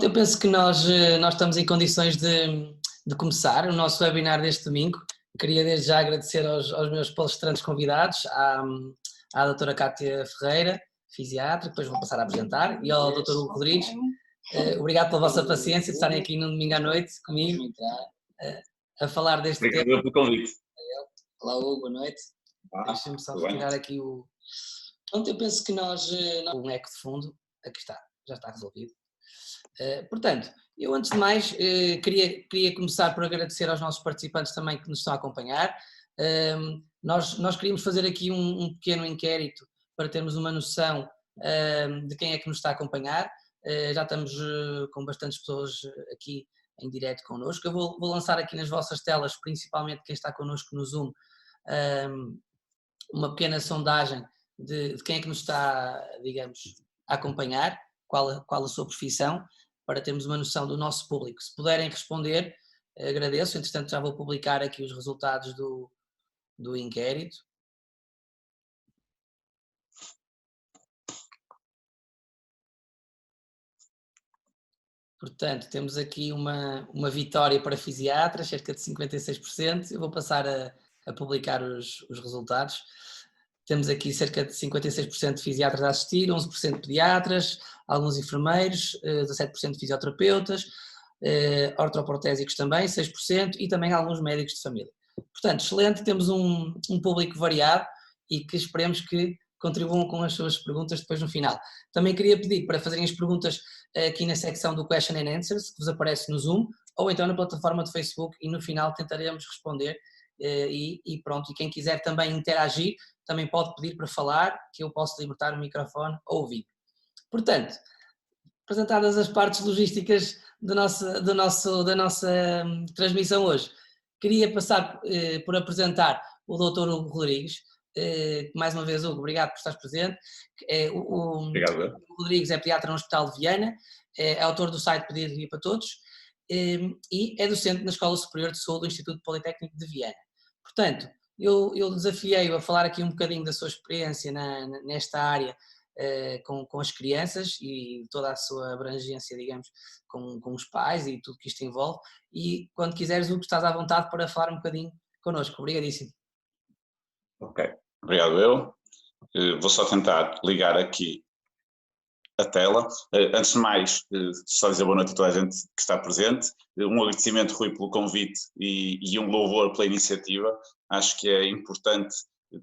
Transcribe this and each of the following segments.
Eu penso que nós estamos em condições de começar o nosso webinar deste domingo. Queria desde já agradecer aos meus palestrantes convidados, à doutora Cátia Ferreira, fisiatra, que depois vou passar a apresentar, e ao doutor Hugo Rodrigues. Obrigado pela vossa paciência de estarem aqui num domingo à noite comigo, a falar deste tema. Obrigado pelo convite. Olá Hugo, boa noite. Deixa-me só retirar aqui o... Pronto, eu penso que um eco de fundo, aqui está, já está resolvido. Portanto, eu antes de mais queria começar por agradecer aos nossos participantes também que nos estão a acompanhar. Nós queríamos fazer aqui um pequeno inquérito para termos uma noção de quem é que nos está a acompanhar. Já estamos com bastantes pessoas aqui em direto connosco. Eu vou lançar aqui nas vossas telas, principalmente quem está connosco no Zoom, uma pequena sondagem de quem é que nos está, digamos, a acompanhar, qual a sua profissão, para termos uma noção do nosso público. Se puderem responder, agradeço. Entretanto, já vou publicar aqui os resultados do inquérito. Portanto, temos aqui uma vitória para fisiatras, cerca de 56%. Eu vou passar a publicar os resultados. Temos aqui cerca de 56% de fisiatras a assistir, 11% de pediatras, alguns enfermeiros, 17% de fisioterapeutas, ortoprotésicos também, 6%, e também alguns médicos de família. Portanto, excelente, temos um público variado e que esperemos que contribuam com as suas perguntas depois no final. Também queria pedir para fazerem as perguntas aqui na secção do Question and Answers, que vos aparece no Zoom, ou então na plataforma do Facebook, e no final tentaremos responder. E pronto, e quem quiser também interagir, também pode pedir para falar, que eu posso libertar o microfone ou o vídeo. Portanto, apresentadas as partes logísticas da nossa transmissão hoje, queria passar por apresentar o Dr. Hugo Rodrigues. Mais uma vez, Hugo, obrigado por estares presente. Obrigado. O Hugo Rodrigues é pediatra no Hospital de Viana, é autor do site Pediatria para Todos e é docente na Escola Superior de Saúde do Instituto Politécnico de Viana. Portanto, eu desafiei-o a falar aqui um bocadinho da sua experiência nesta área com as crianças e toda a sua abrangência, digamos, com os pais e tudo que isto envolve. E quando quiseres, Hugo, estás à vontade para falar um bocadinho connosco. Obrigadíssimo. Ok, obrigado eu. Vou só tentar ligar aqui a tela. Antes de mais, só dizer boa noite a toda a gente que está presente. Um agradecimento, Rui, pelo convite e um louvor pela iniciativa. Acho que é importante,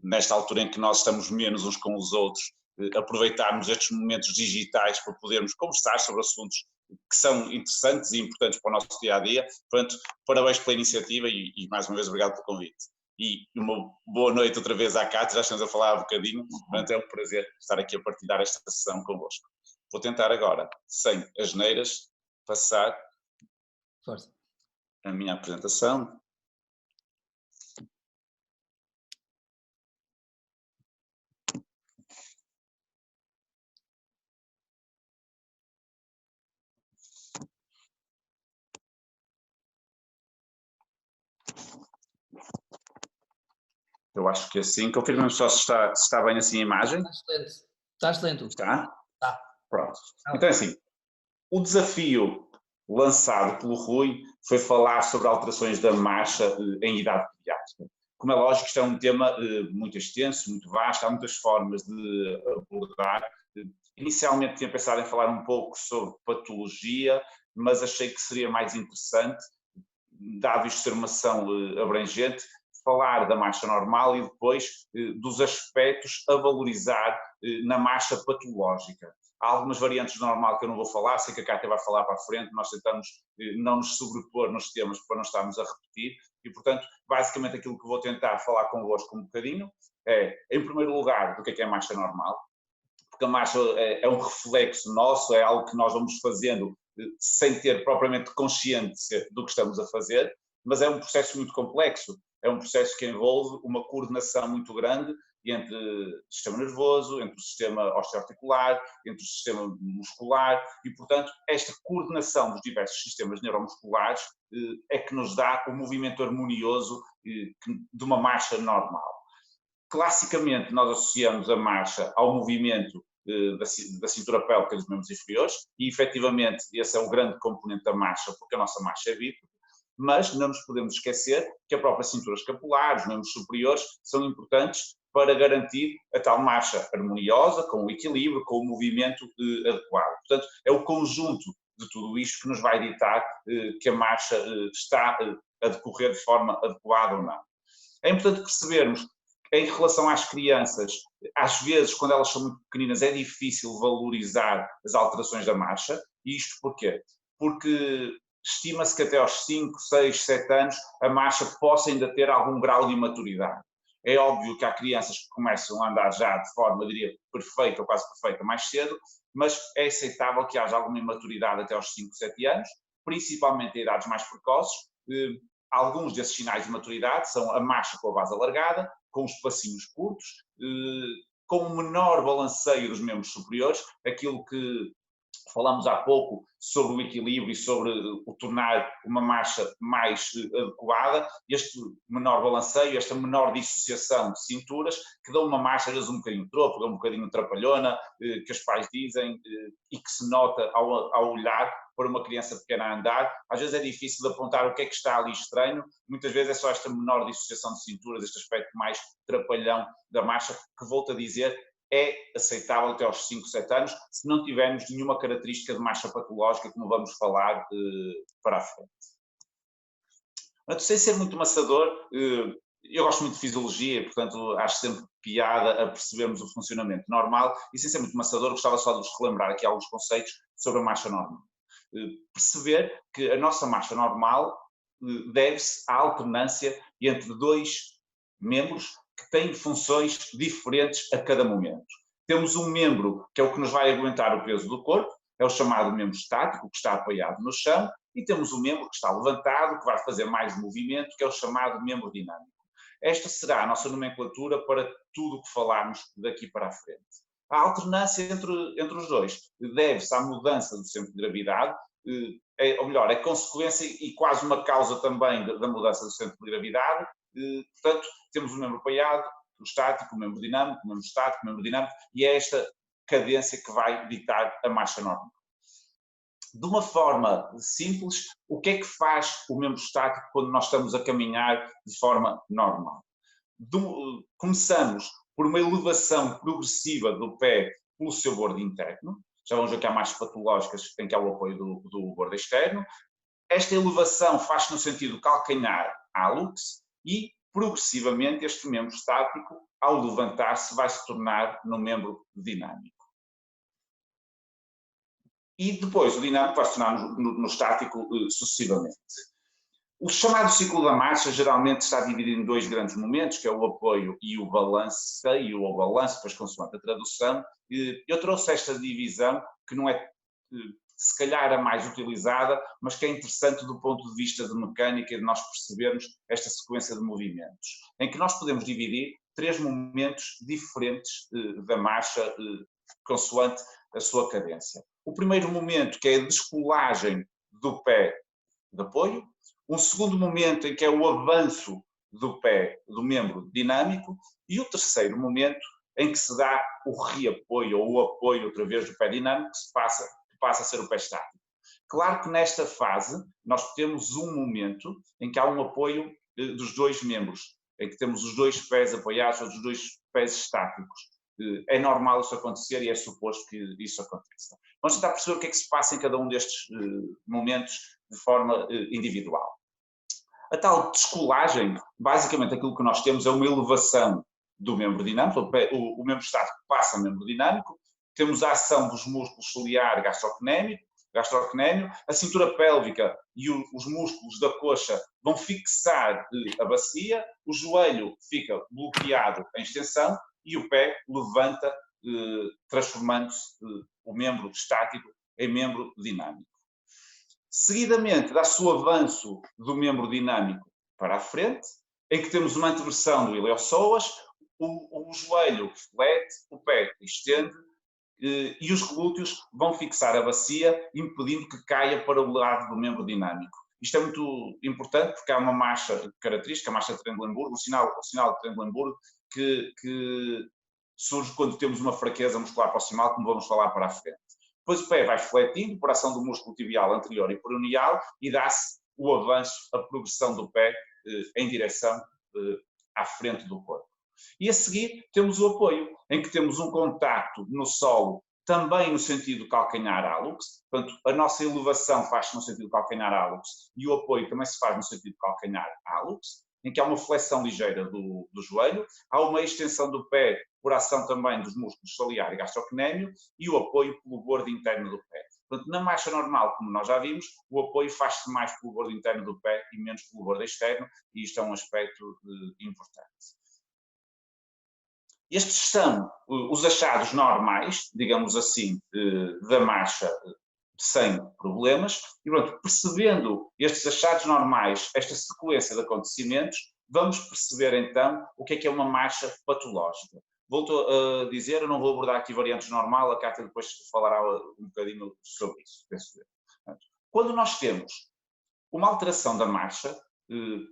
nesta altura em que nós estamos menos uns com os outros, aproveitarmos estes momentos digitais para podermos conversar sobre assuntos que são interessantes e importantes para o nosso dia-a-dia. Portanto, parabéns pela iniciativa e mais uma vez obrigado pelo convite. E uma boa noite outra vez à Cátia, já estamos a falar há bocadinho, portanto é um prazer estar aqui a partilhar esta sessão convosco. Vou tentar agora, sem asneiras, passar a minha apresentação. Eu acho que assim, confirma-me só se está bem assim a imagem. Está excelente. Está? Está. Pronto. Então assim, o desafio lançado pelo Rui foi falar sobre alterações da marcha em idade pediátrica. Como é lógico, isto é um tema muito extenso, muito vasto, há muitas formas de abordar. Inicialmente tinha pensado em falar um pouco sobre patologia, mas achei que seria mais interessante, dado isto ser uma ação abrangente, falar da marcha normal e depois dos aspectos a valorizar na marcha patológica. Há algumas variantes do normal que eu não vou falar, sei que a Cátia vai falar para a frente, nós tentamos não nos sobrepor nos temas para não estarmos a repetir e, portanto, basicamente aquilo que vou tentar falar convosco um bocadinho é, em primeiro lugar, do que é a marcha normal, porque a marcha é um reflexo nosso, é algo que nós vamos fazendo sem ter propriamente consciência do que estamos a fazer, mas é um processo muito complexo, é um processo que envolve uma coordenação muito grande entre o sistema nervoso, entre o sistema osteoarticular, entre o sistema muscular e, portanto, esta coordenação dos diversos sistemas neuromusculares é que nos dá o movimento harmonioso de uma marcha normal. Classicamente, nós associamos a marcha ao movimento da cintura pélvica dos membros inferiores, e efetivamente esse é o grande componente da marcha, porque a nossa marcha é bípede, mas não nos podemos esquecer que a própria cintura escapular, os membros superiores, são importantes para garantir a tal marcha harmoniosa, com o equilíbrio, com o movimento adequado. Portanto, é o conjunto de tudo isto que nos vai ditar que a marcha está a decorrer de forma adequada ou não. É importante percebermos que, em relação às crianças, às vezes, quando elas são muito pequeninas, é difícil valorizar as alterações da marcha. E isto porquê? Porque estima-se que até aos 5, 6, 7 anos a marcha possa ainda ter algum grau de maturidade. É óbvio que há crianças que começam a andar já de forma, eu diria, perfeita ou quase perfeita mais cedo, mas é aceitável que haja alguma imaturidade até aos 5, 7 anos, principalmente em idades mais precoces. Alguns desses sinais de maturidade são a marcha com a base alargada, com os passinhos curtos, com o menor balanceio dos membros superiores, aquilo que falamos há pouco sobre o equilíbrio e sobre o tornar uma marcha mais adequada, este menor balanceio, esta menor dissociação de cinturas, que dá uma marcha às vezes um bocadinho trôpega, um bocadinho trapalhona, que os pais dizem, e que se nota ao olhar para uma criança pequena a andar. Às vezes é difícil de apontar o que é que está ali estranho, muitas vezes é só esta menor dissociação de cinturas, este aspecto mais trapalhão da marcha, que, volto a dizer, é aceitável até aos 5, 7 anos, se não tivermos nenhuma característica de marcha patológica, como vamos falar para a frente. Mas, sem ser muito maçador, eu gosto muito de fisiologia, portanto acho sempre piada a percebermos o funcionamento normal, e sem ser muito maçador, gostava só de vos relembrar aqui alguns conceitos sobre a marcha normal. Perceber que a nossa marcha normal deve-se à alternância entre dois membros que têm funções diferentes a cada momento. Temos um membro que é o que nos vai aguentar o peso do corpo, é o chamado membro estático, que está apoiado no chão, e temos um membro que está levantado, que vai fazer mais movimento, que é o chamado membro dinâmico. Esta será a nossa nomenclatura para tudo o que falarmos daqui para a frente. A alternância entre os dois deve-se à mudança do centro de gravidade, ou melhor, é consequência e quase uma causa também da mudança do centro de gravidade. Portanto, temos um membro apoiado, o estático, o membro dinâmico, o membro estático, o membro dinâmico, e é esta cadência que vai ditar a marcha normal. De uma forma simples, o que é que faz o membro estático quando nós estamos a caminhar de forma normal? Começamos por uma elevação progressiva do pé pelo seu bordo interno. Já vamos ver que há marchas patológicas em que há o apoio do bordo externo. Esta elevação faz-se no sentido calcanhar-hálux e, progressivamente, este membro estático, ao levantar-se, vai se tornar no membro dinâmico. E depois o dinâmico vai se tornar no estático sucessivamente. O chamado ciclo da marcha geralmente está dividido em dois grandes momentos, que é o apoio e o balanceio, ou balanço, depois consoante a tradução. Eu trouxe esta divisão, que não é se calhar a mais utilizada, mas que é interessante do ponto de vista de mecânica e de nós percebermos esta sequência de movimentos, em que nós podemos dividir 3 momentos diferentes da marcha, consoante a sua cadência. O primeiro momento, que é a descolagem do pé de apoio. Um segundo momento, em que é o avanço do pé do membro dinâmico. E o terceiro momento, em que se dá o reapoio, ou o apoio outra vez do pé dinâmico, que passa a ser o pé estático. Claro que nesta fase nós temos um momento em que há um apoio dos dois membros, em que temos os dois pés apoiados, os dois pés estáticos. É normal isso acontecer e é suposto que isso aconteça. Vamos tentar perceber o que é que se passa em cada um destes momentos de forma individual. A tal descolagem, basicamente aquilo que nós temos é uma elevação do membro dinâmico, o membro estático passa ao membro dinâmico, temos a ação dos músculos ciliar gastrocnémio, a cintura pélvica e os músculos da coxa vão fixar a bacia, o joelho fica bloqueado em extensão e o pé levanta, transformando-se o membro estático em membro dinâmico. Seguidamente, dá-se o avanço do membro dinâmico para a frente, em que temos uma anteversão do iliopsoas, o joelho flete, o pé estende, e os glúteos vão fixar a bacia, impedindo que caia para o lado do membro dinâmico. Isto é muito importante porque há uma marcha característica, a marcha de Trendelenburg, o sinal de Trendelenburg, que surge quando temos uma fraqueza muscular proximal, como vamos falar para a frente. Depois o pé vai fletindo por ação do músculo tibial anterior e peroneal e dá-se o avanço, a progressão do pé em direção à frente do corpo. E a seguir temos o apoio, em que temos um contacto no solo, também no sentido calcanhar-hálux, portanto a nossa elevação faz-se no sentido calcanhar-hálux e o apoio também se faz no sentido calcanhar-hálux, em que há uma flexão ligeira do joelho, há uma extensão do pé por ação também dos músculos solear e gastrocnêmio e o apoio pelo bordo interno do pé. Portanto, na marcha normal, como nós já vimos, o apoio faz-se mais pelo bordo interno do pé e menos pelo bordo externo, e isto é um aspecto importante. Estes são os achados normais, digamos assim, da marcha sem problemas, e pronto, percebendo estes achados normais, esta sequência de acontecimentos, vamos perceber então o que é uma marcha patológica. Volto a dizer, eu não vou abordar aqui variantes normal, a Cátia depois falará um bocadinho sobre isso, penso eu. Quando nós temos uma alteração da marcha,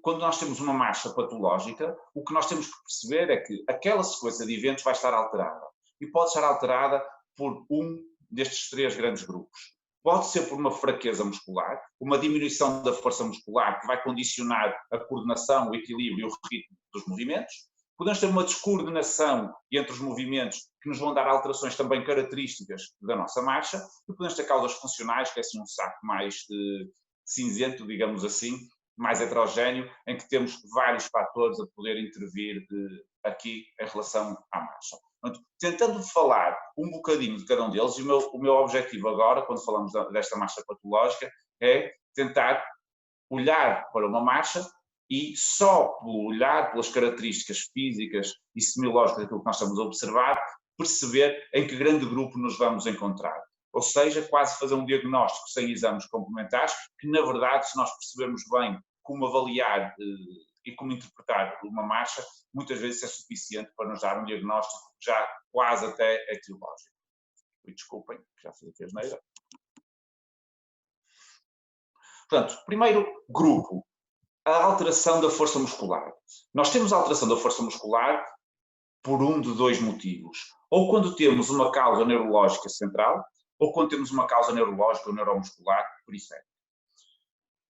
quando nós temos uma marcha patológica, o que nós temos que perceber é que aquela sequência de eventos vai estar alterada. E pode estar alterada por um destes três grandes grupos. Pode ser por uma fraqueza muscular, uma diminuição da força muscular que vai condicionar a coordenação, o equilíbrio e o ritmo dos movimentos. Podemos ter uma descoordenação entre os movimentos que nos vão dar alterações também características da nossa marcha. E podemos ter causas funcionais, que é assim um saco mais cinzento, digamos assim, mais heterogéneo, em que temos vários fatores a poder intervir aqui em relação à marcha. Portanto, tentando falar um bocadinho de cada um deles, e o meu objetivo agora, quando falamos desta marcha patológica, é tentar olhar para uma marcha e só pelo olhar, pelas características físicas e semiológicas daquilo que nós estamos a observar, perceber em que grande grupo nos vamos encontrar. Ou seja, quase fazer um diagnóstico sem exames complementares, que na verdade, se nós percebermos bem como avaliar e como interpretar uma marcha, muitas vezes é suficiente para nos dar um diagnóstico já quase até etiológico. E desculpem, já fiz aqui a asneira. Portanto, primeiro grupo, a alteração da força muscular. Nós temos a alteração da força muscular por um de dois motivos. Ou quando temos uma causa neurológica central, ou quando temos uma causa neurológica ou neuromuscular periférica.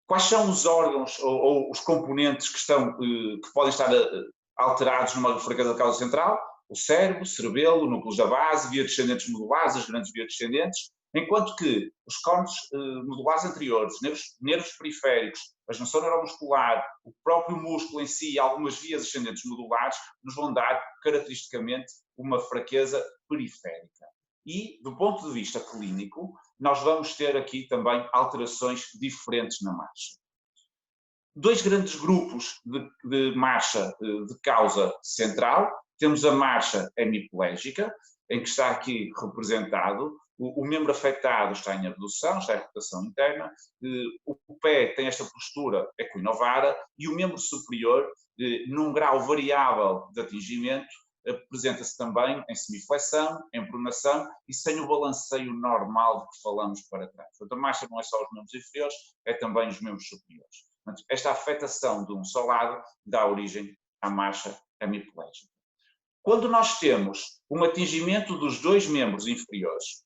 Quais são os órgãos ou os componentes que podem estar alterados numa fraqueza da causa central? O cérebro, o cerebelo, núcleos da base, vias descendentes modulares, as grandes vias descendentes, enquanto que os cornos modulares anteriores, nervos periféricos, a junção neuromuscular, o próprio músculo em si e algumas vias ascendentes modulares nos vão dar caracteristicamente uma fraqueza periférica. E, do ponto de vista clínico, nós vamos ter aqui também alterações diferentes na marcha. Dois grandes grupos de marcha de causa central. Temos a marcha hemiplégica, em que está aqui representado, o membro afetado está em abdução, está em rotação interna, o pé tem esta postura equinovara e o membro superior, num grau variável de atingimento, apresenta-se também em semiflexão, em pronação e sem o balanceio normal de que falamos para trás. Portanto, a marcha não é só os membros inferiores, é também os membros superiores. Portanto, esta afetação de um só lado dá origem à marcha hemiplégica. Quando nós temos um atingimento dos dois membros inferiores,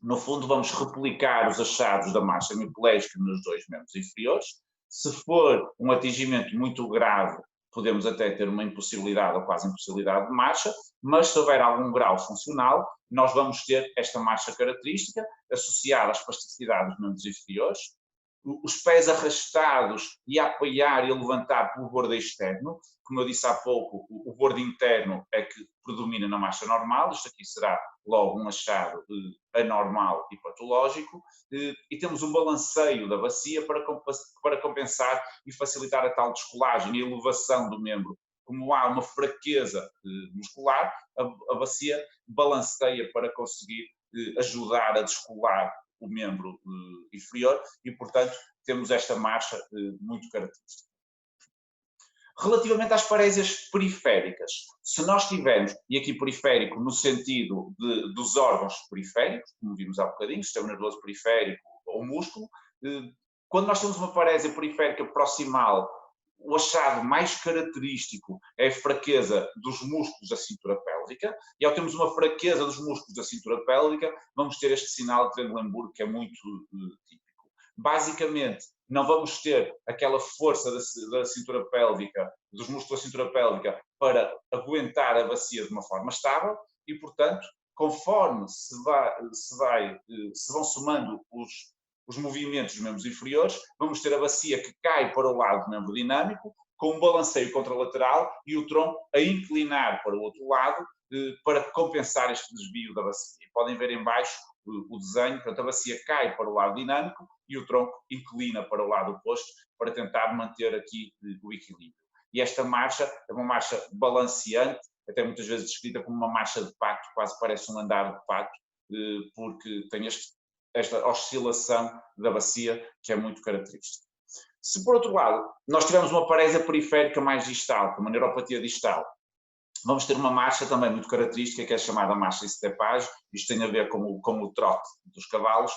no fundo vamos replicar os achados da marcha hemiplégica nos dois membros inferiores. Se for um atingimento muito grave, podemos até ter uma impossibilidade ou quase impossibilidade de marcha, mas se houver algum grau funcional, nós vamos ter esta marcha característica associada à espasticidade dos membros inferiores, os pés arrastados e a apoiar e a levantar pelo bordo externo. Como eu disse há pouco, o bordo interno é que predomina na marcha normal, isto aqui será logo um achado anormal e patológico, e temos um balanceio da bacia para compensar e facilitar a tal descolagem e elevação do membro. Como há uma fraqueza muscular, a bacia balanceia para conseguir ajudar a descolar o membro inferior e, portanto, temos esta marcha muito característica. Relativamente às parésias periféricas, se nós tivermos, e aqui periférico no sentido dos órgãos periféricos, como vimos há bocadinho, sistema nervoso periférico ou músculo, quando nós temos uma parésia periférica proximal o achado mais característico é a fraqueza dos músculos da cintura pélvica, e ao termos uma fraqueza dos músculos da cintura pélvica, vamos ter este sinal de Trendelenburg, que é muito típico. Basicamente, não vamos ter aquela força da cintura pélvica, dos músculos da cintura pélvica, para aguentar a bacia de uma forma estável, e, portanto, conforme se vão somando os movimentos dos membros inferiores, vamos ter a bacia que cai para o lado do membro dinâmico, com um balanceio contralateral e o tronco a inclinar para o outro lado, para compensar este desvio da bacia. Podem ver em baixo o desenho, portanto a bacia cai para o lado dinâmico e o tronco inclina para o lado oposto, para tentar manter aqui o equilíbrio. E esta marcha é uma marcha balanceante, até muitas vezes descrita como uma marcha de pato, quase parece um andar de pato, porque tem esta oscilação da bacia que é muito característica. Se, por outro lado, nós tivermos uma parésia periférica mais distal, uma neuropatia distal, vamos ter uma marcha também muito característica, que é chamada marcha de stepage. Isto tem a ver com o trote dos cavalos.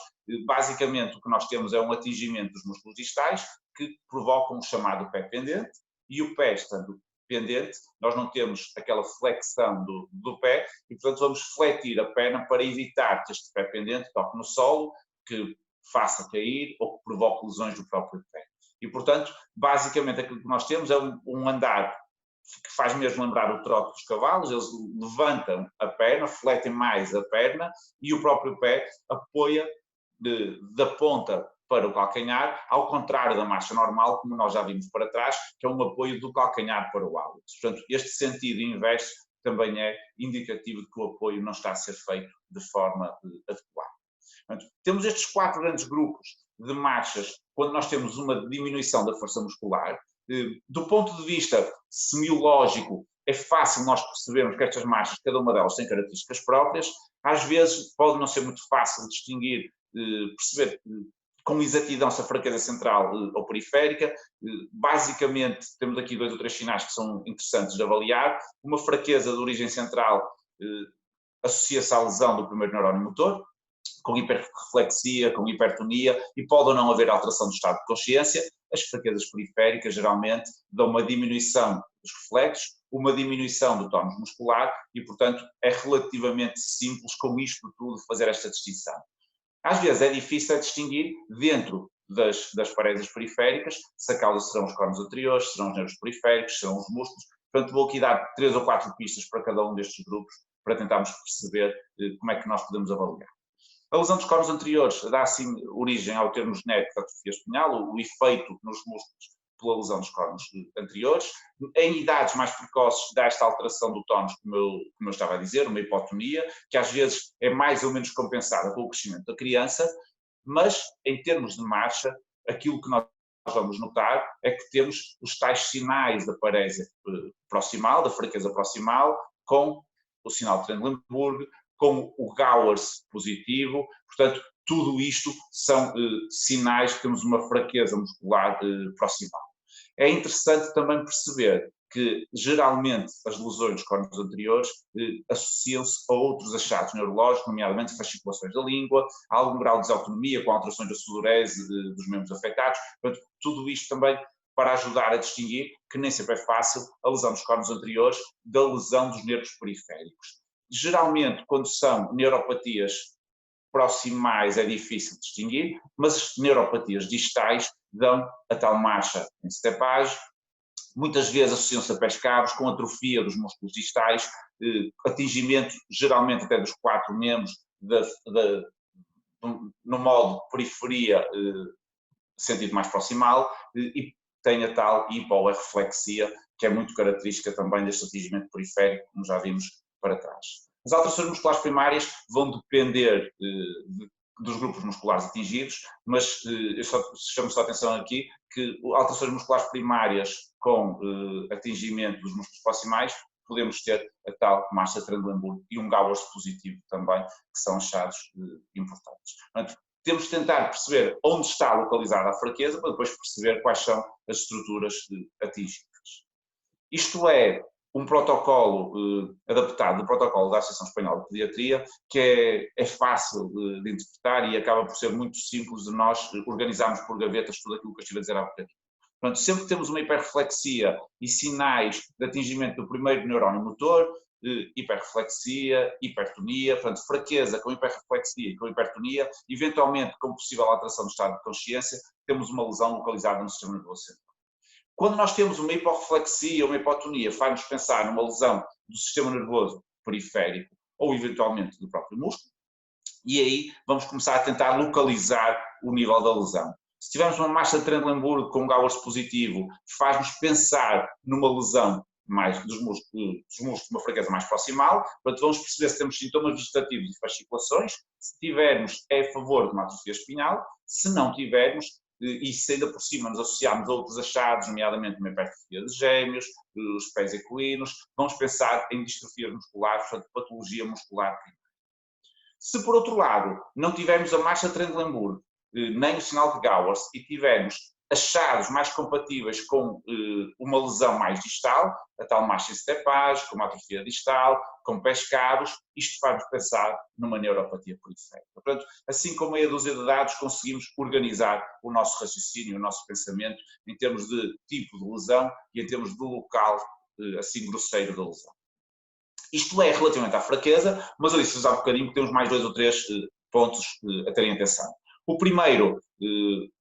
Basicamente, o que nós temos é um atingimento dos músculos distais, que provocam o chamado pé pendente, e o pé estando pendente, nós não temos aquela flexão do pé, e portanto vamos fletir a perna para evitar que este pé pendente toque no solo, que faça cair ou que provoque lesões do próprio pé. E portanto, basicamente aquilo que nós temos é um andar que faz mesmo lembrar o trote dos cavalos. Eles levantam a perna, fletem mais a perna, e o próprio pé apoia da ponta para o calcanhar, ao contrário da marcha normal, como nós já vimos para trás, que é um apoio do calcanhar para o hálux. Portanto, este sentido inverso também é indicativo de que o apoio não está a ser feito de forma adequada. Portanto, temos estes 4 grandes grupos de marchas quando nós temos uma diminuição da força muscular. Do ponto de vista semiológico, é fácil nós percebermos que estas marchas, cada uma delas tem características próprias. Às vezes pode não ser muito fácil distinguir, perceber com exatidão se a fraqueza central ou periférica. Basicamente, temos aqui 2 ou 3 sinais que são interessantes de avaliar. Uma fraqueza de origem central associa-se à lesão do primeiro neurónio motor, com hiperreflexia, com hipertonia, e pode ou não haver alteração do estado de consciência. As fraquezas periféricas geralmente dão uma diminuição dos reflexos, uma diminuição do tónus muscular, e portanto é relativamente simples com isto tudo fazer esta distinção. Às vezes é difícil distinguir dentro das parésias periféricas se a causa serão os córneos anteriores, serão os nervos periféricos, serão os músculos. Portanto, vou aqui dar 3 ou 4 pistas para cada um destes grupos, para tentarmos perceber como é que nós podemos avaliar. A lesão dos córneos anteriores dá, assim, origem ao termo genérico de atrofia espinhal, o efeito nos músculos pela lesão dos córneos anteriores. Em idades mais precoces dá esta alteração do tónus, como eu estava a dizer, uma hipotonia, que às vezes é mais ou menos compensada pelo crescimento da criança, mas em termos de marcha, aquilo que nós vamos notar é que temos os tais sinais da parésia proximal, da fraqueza proximal, com o sinal de Trendelenburg, com o Gowers positivo. Portanto, tudo isto são sinais que temos uma fraqueza muscular proximal. É interessante também perceber que, geralmente, as lesões dos córneos anteriores associam-se a outros achados neurológicos, nomeadamente fasciculações da língua, algum grau de desautonomia com alterações da sudorese dos membros afetados. Portanto, tudo isto também para ajudar a distinguir que nem sempre é fácil a lesão dos córneos anteriores da lesão dos nervos periféricos. Geralmente, quando são neuropatias proximais é difícil distinguir, mas as neuropatias distais dão a tal marcha em stepage. Muitas vezes associam-se a pés cabos, com atrofia dos músculos distais, atingimento geralmente até dos 4 membros, no modo periferia, sentido mais proximal, e tem a tal hiporreflexia, que é muito característica também deste atingimento periférico, como já vimos para trás. As alterações musculares primárias vão depender dos grupos musculares atingidos, mas eu chamo só a atenção aqui que alterações musculares primárias com atingimento dos músculos proximais, podemos ter a tal marcha Trendelenburg e um Gowers positivo também, que são achados importantes. Portanto, temos de tentar perceber onde está localizada a fraqueza, para depois perceber quais são as estruturas atingidas. Isto é um protocolo adaptado do protocolo da Associação Espanhola de Pediatria, que é fácil de interpretar e acaba por ser muito simples de nós organizarmos por gavetas tudo aquilo que eu estive a dizer há bocadinho. Portanto, sempre que temos uma hiperreflexia e sinais de atingimento do primeiro neurónio motor, hiperreflexia, hipertonia, portanto, fraqueza com hiperreflexia e com hipertonia, eventualmente com possível alteração do estado de consciência, temos uma lesão localizada no sistema nervoso central. Quando nós temos uma hiporreflexia ou uma hipotonia, faz-nos pensar numa lesão do sistema nervoso periférico ou eventualmente do próprio músculo, e aí vamos começar a tentar localizar o nível da lesão. Se tivermos uma marcha de Trendelenburg com um Gowers positivo, faz-nos pensar numa lesão mais dos músculos, uma fraqueza mais proximal, portanto vamos perceber se temos sintomas vegetativos e fasciculações, se tivermos é a favor de uma atrofia espinhal, se não tivermos, e se ainda por cima nos associarmos a outros achados, nomeadamente uma hipertrofia de gêmeos, os pés equinos, vamos pensar em distrofia muscular, portanto patologia muscular primária. Se por outro lado não tivermos a marcha de Trendelenburg, nem o sinal de Gowers, e tivermos achados mais compatíveis com uma lesão mais distal, a tal marcha em stepage, com uma atrofia distal, com pés cabos, isto faz-nos pensar numa neuropatia periférica. Portanto, assim com meia dúzia de dados, conseguimos organizar o nosso raciocínio, o nosso pensamento, em termos de tipo de lesão e em termos do local, assim, grosseiro da lesão. Isto é relativamente à fraqueza, mas eu disse-vos há um bocadinho que temos mais 2 ou 3 pontos a terem atenção. O primeiro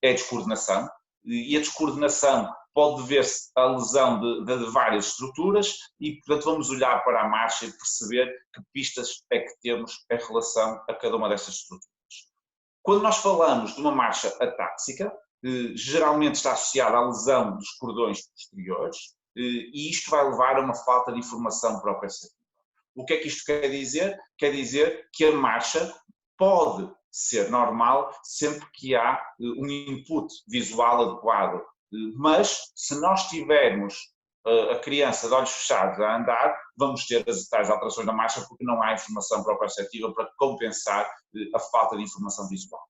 é a descoordenação, e a descoordenação pode dever-se à lesão de várias estruturas e, portanto, vamos olhar para a marcha e perceber que pistas é que temos em relação a cada uma dessas estruturas. Quando nós falamos de uma marcha atáxica, geralmente está associada à lesão dos cordões posteriores e isto vai levar a uma falta de informação proprioceptiva. O que é que isto quer dizer? Quer dizer que a marcha pode ser normal sempre que há um input visual adequado, mas se nós tivermos a criança de olhos fechados a andar, vamos ter as tais alterações da marcha porque não há informação proprioceptiva para compensar a falta de informação visual.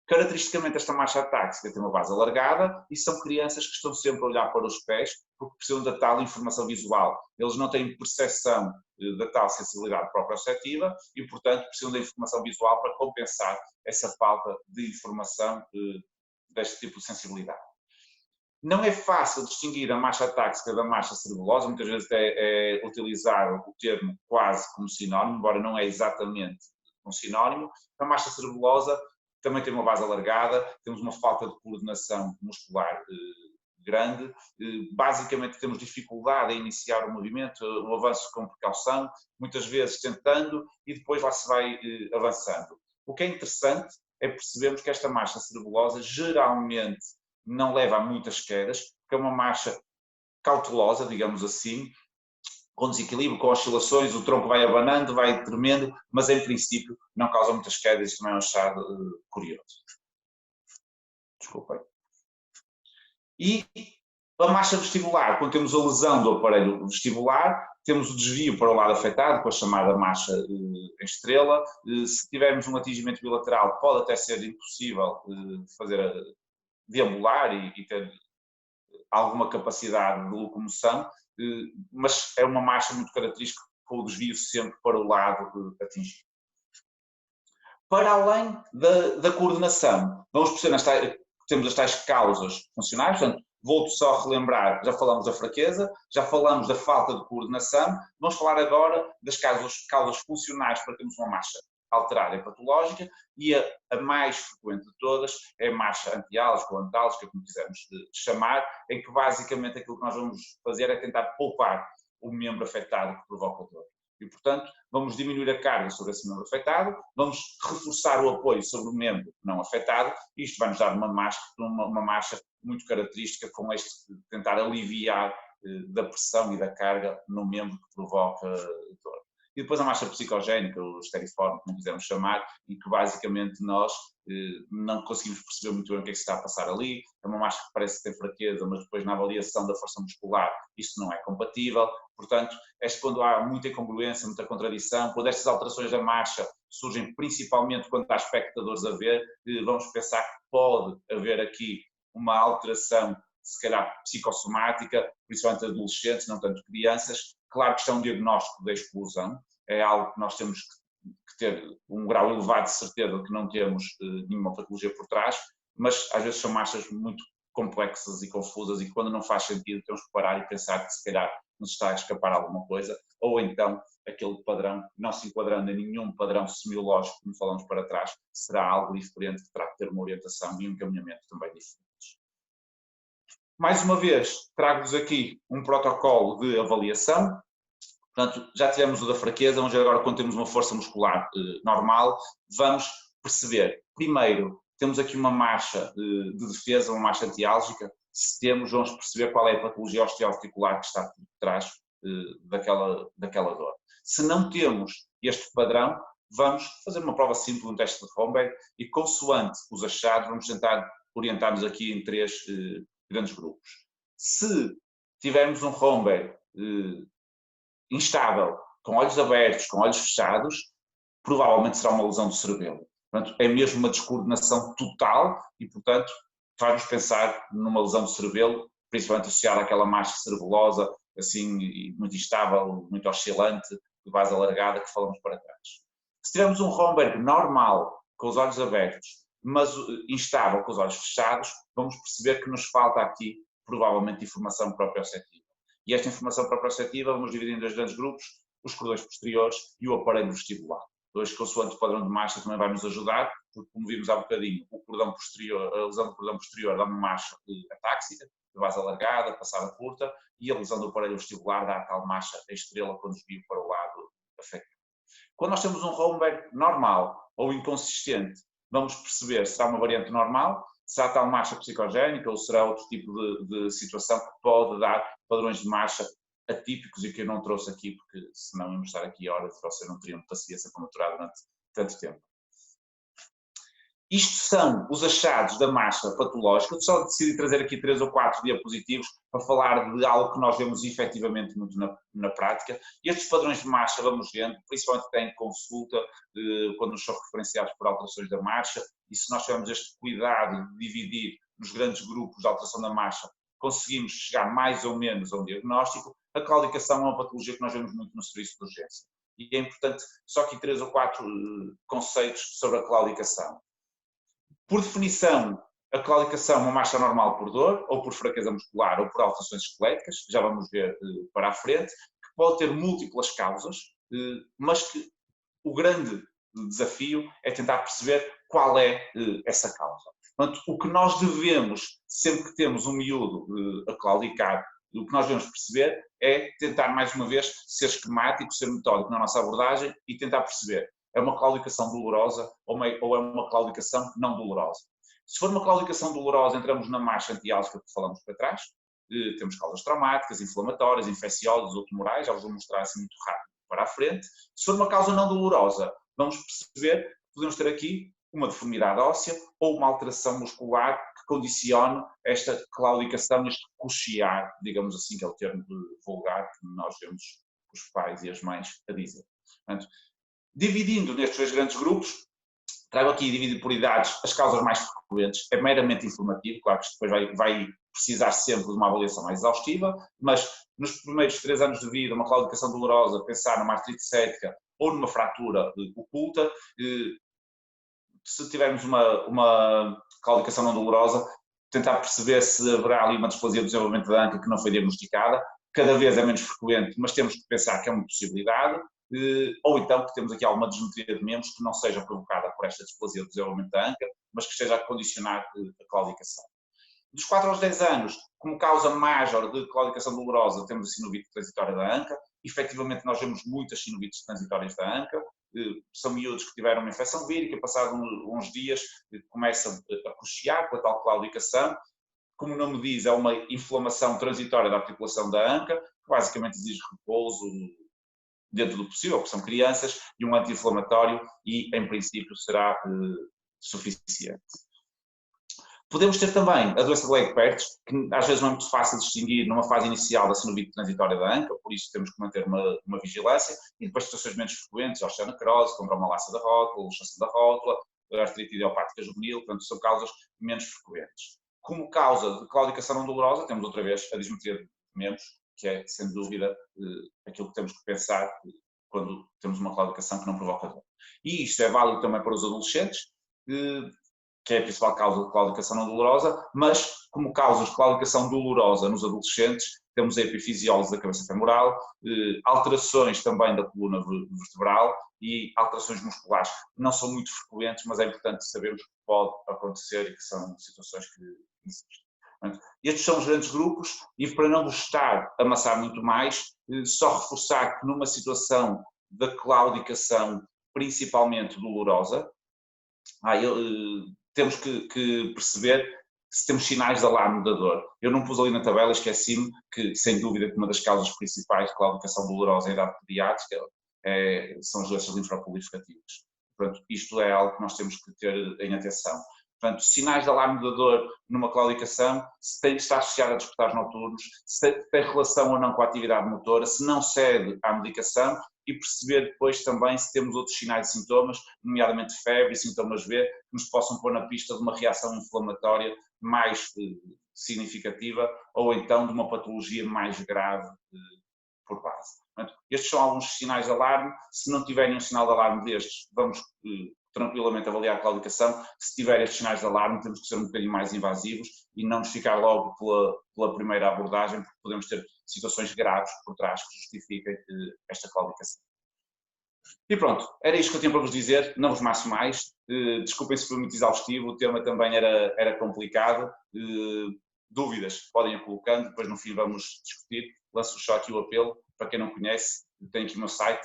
Caracteristicamente, esta marcha atáxica tem uma base alargada e são crianças que estão sempre a olhar para os pés porque precisam da tal informação visual. Eles não têm percepção da tal sensibilidade proprioceptiva e, portanto, precisam da informação visual para compensar essa falta de informação deste tipo de sensibilidade. Não é fácil distinguir a marcha atáxica da marcha cerebelosa, muitas vezes é utilizar o termo quase como sinónimo, embora não é exatamente um sinónimo. A marcha cerebelosa também tem uma base alargada, temos uma falta de coordenação muscular grande, basicamente temos dificuldade em iniciar o movimento, o avanço com precaução, muitas vezes tentando e depois lá se vai avançando. O que é interessante é percebermos que esta marcha cerebelosa geralmente não leva a muitas quedas, porque é uma marcha cautelosa, digamos assim, com desequilíbrio, com oscilações, o tronco vai abanando, vai tremendo, mas em princípio não causa muitas quedas, isto também é um achado curioso. Desculpem. E a marcha vestibular, quando temos a lesão do aparelho vestibular, temos o desvio para o lado afetado, com a chamada marcha em estrela. Se tivermos um atingimento bilateral, pode até ser impossível deambular e ter alguma capacidade de locomoção, mas é uma marcha muito característica com o desvio sempre para o lado atingido. Para além da coordenação, vamos perceber temos as tais causas funcionais, portanto, volto só a relembrar, já falamos da fraqueza, já falamos da falta de coordenação, vamos falar agora das causas funcionais para termos uma marcha alterada e patológica, e a mais frequente de todas é a marcha antiálgica ou antálgica, como quisermos chamar, em que basicamente aquilo que nós vamos fazer é tentar poupar o membro afetado que provoca a dor. E, portanto, vamos diminuir a carga sobre esse membro afetado, vamos reforçar o apoio sobre o membro não afetado, e isto vai nos dar uma marcha muito característica com este tentar aliviar da pressão e da carga no membro que provoca dor. E depois a marcha psicogénica, o esteriforme, como quisermos chamar, em que basicamente nós não conseguimos perceber muito bem o que é que se está a passar ali. É uma marcha que parece ter fraqueza, mas depois na avaliação da força muscular isso não é compatível. Portanto, é quando há muita incongruência, muita contradição, quando estas alterações da marcha surgem principalmente quando há espectadores a ver, vamos pensar que pode haver aqui uma alteração, se calhar psicossomática, principalmente adolescentes, não tanto crianças. Claro que isto é um diagnóstico da exclusão, é algo que nós temos que ter um grau elevado de certeza de que não temos nenhuma patologia por trás, mas às vezes são marchas muito complexas e confusas, e quando não faz sentido temos que parar e pensar que se calhar nos está a escapar alguma coisa, ou então aquele padrão, não se enquadrando em nenhum padrão semiológico, como falamos para trás, será algo diferente, que terá que ter uma orientação e um encaminhamento também diferentes. Mais uma vez, trago-vos aqui um protocolo de avaliação. Portanto, já tivemos o da fraqueza, onde agora, quando temos uma força muscular normal, vamos perceber. Primeiro, temos aqui uma marcha de defesa, uma marcha antiálgica. Se temos, vamos perceber qual é a patologia osteoarticular que está por trás daquela dor. Se não temos este padrão, vamos fazer uma prova simples, um teste de Romberg, e consoante os achados, vamos tentar orientar-nos aqui em 3 grandes grupos. Se tivermos um Romberg instável, com olhos abertos, com olhos fechados, provavelmente será uma lesão do cerebelo. Portanto, é mesmo uma descoordenação total e, portanto, faz-nos pensar numa lesão do cerebelo, principalmente associada àquela marcha cerebelosa, assim, muito instável, muito oscilante, de base alargada, que falamos para trás. Se tivermos um Romberg normal, com os olhos abertos, mas instável, com os olhos fechados, vamos perceber que nos falta aqui, provavelmente, informação proprioceptiva. E esta informação proprioceptiva vamos dividir em 2 grandes grupos, os cordões posteriores e o aparelho vestibular. Dois, consoante o padrão de marcha, também vai nos ajudar, porque, como vimos há bocadinho, o cordão posterior, a lesão do cordão posterior dá uma marcha atáxica, de base alargada, passada curta, e a lesão do aparelho vestibular dá a tal marcha a estrela quando desvio para o lado afetivo. Quando nós temos um Romberg normal ou inconsistente, vamos perceber se será uma variante normal, será tal marcha psicogénica ou será outro tipo de situação que pode dar padrões de marcha atípicos e que eu não trouxe aqui, porque senão íamos estar aqui horas e vocês não teriam paciência para maturar durante tanto tempo. Isto são os achados da marcha patológica. Eu só decidi trazer aqui 3 ou 4 diapositivos para falar de algo que nós vemos efetivamente muito na prática. E estes padrões de marcha vamos vendo, principalmente tem consulta, quando nos são referenciados por alterações da marcha, e se nós tivermos este cuidado de dividir nos grandes grupos de alteração da marcha, conseguimos chegar mais ou menos a um diagnóstico. A claudicação é uma patologia que nós vemos muito no serviço de urgência. E é importante, só aqui 3 ou 4 conceitos sobre a claudicação. Por definição, a claudicação é uma marcha normal por dor, ou por fraqueza muscular, ou por alterações esqueléticas, já vamos ver para a frente, que pode ter múltiplas causas, mas que o grande desafio é tentar perceber qual é essa causa. Portanto, o que nós devemos, sempre que temos um miúdo a claudicar, o que nós devemos perceber é tentar, mais uma vez, ser esquemático, ser metódico na nossa abordagem e tentar perceber, é uma claudicação dolorosa ou é uma claudicação não dolorosa. Se for uma claudicação dolorosa, entramos na marcha antiálgica que falamos para trás, temos causas traumáticas, inflamatórias, infecciosas ou tumorais, já vos vou mostrar assim muito rápido para a frente. Se for uma causa não dolorosa, vamos perceber que podemos ter aqui uma deformidade óssea ou uma alteração muscular que condicione esta claudicação, este coxear, digamos assim, que é o termo vulgar que nós vemos os pais e as mães a dizer. Portanto, dividindo nestes 2 grandes grupos, trago aqui dividido por idades as causas mais frequentes, é meramente informativo, claro que isto depois vai precisar sempre de uma avaliação mais exaustiva, mas nos primeiros 3 anos de vida, uma claudicação dolorosa, pensar numa artrite cética ou numa fratura oculta, se tivermos uma claudicação não dolorosa, tentar perceber se haverá ali uma displasia do desenvolvimento da anca que não foi diagnosticada, cada vez é menos frequente, mas temos que pensar que é uma possibilidade, ou então que temos aqui alguma desmetria de membros que não seja provocada por esta displasia do desenvolvimento da anca, mas que esteja a condicionar a claudicação. Dos 4 aos 10 anos, como causa major de claudicação dolorosa, temos a sinovite transitória da anca. Efetivamente, nós vemos muitas sinovites transitórias da anca. São miúdos que tiveram uma infecção vírica, passados uns dias começam a coxear com a tal claudicação. Como o nome diz, é uma inflamação transitória da articulação da anca, que basicamente exige repouso dentro do possível, porque são crianças, e um anti-inflamatório, e em princípio será suficiente. Podemos ter também a doença de Legg-Pertz, que às vezes não é muito fácil de distinguir numa fase inicial da sinovite transitória da anca, por isso temos que manter uma vigilância, e depois situações menos frequentes, osteonecrose, condromalácia da rótula, luxação da rótula, artrite idiopática juvenil, portanto são causas menos frequentes. Como causa de claudicação não dolorosa, temos outra vez a dismetria de membros, que é, sem dúvida, aquilo que temos que pensar quando temos uma claudicação que não provoca dor. E isto é válido também para os adolescentes. que é a principal causa de claudicação não dolorosa, mas como causas de claudicação dolorosa nos adolescentes, temos a epifisiólise da cabeça femoral, alterações também da coluna vertebral e alterações musculares, que não são muito frequentes, mas é importante sabermos que pode acontecer e que são situações que existem. Estes são os grandes grupos e, para não vos estar a amassar muito mais, só reforçar que numa situação da claudicação principalmente dolorosa, temos que perceber se temos sinais de alarme da dor. Eu não pus ali na tabela, esqueci-me que, sem dúvida, que uma das causas principais de claudicação dolorosa em idade pediátrica são as doenças linfoproliferativas. Portanto, isto é algo que nós temos que ter em atenção. Portanto, sinais de alarme da dor numa claudicação, se está associado a despertares noturnos, se tem relação ou não com a atividade motora, se não cede à medicação e perceber depois também se temos outros sinais e sintomas, nomeadamente febre e sintomas B, que nos possam pôr na pista de uma reação inflamatória mais significativa ou então de uma patologia mais grave por base. Portanto, estes são alguns sinais de alarme. Se não tiverem um sinal de alarme destes, vamos tranquilamente avaliar a claudicação. Se tiver estes sinais de alarme, temos que ser um bocadinho mais invasivos e não nos ficar logo pela primeira abordagem, porque podemos ter situações graves por trás que justifiquem esta claudicação. E pronto, era isto que eu tinha para vos dizer, não vos maço mais. Desculpem se foi muito exaustivo, o tema também era complicado. Dúvidas podem ir colocando, depois no fim vamos discutir. Lanço só aqui o apelo, para quem não conhece, tem aqui o meu site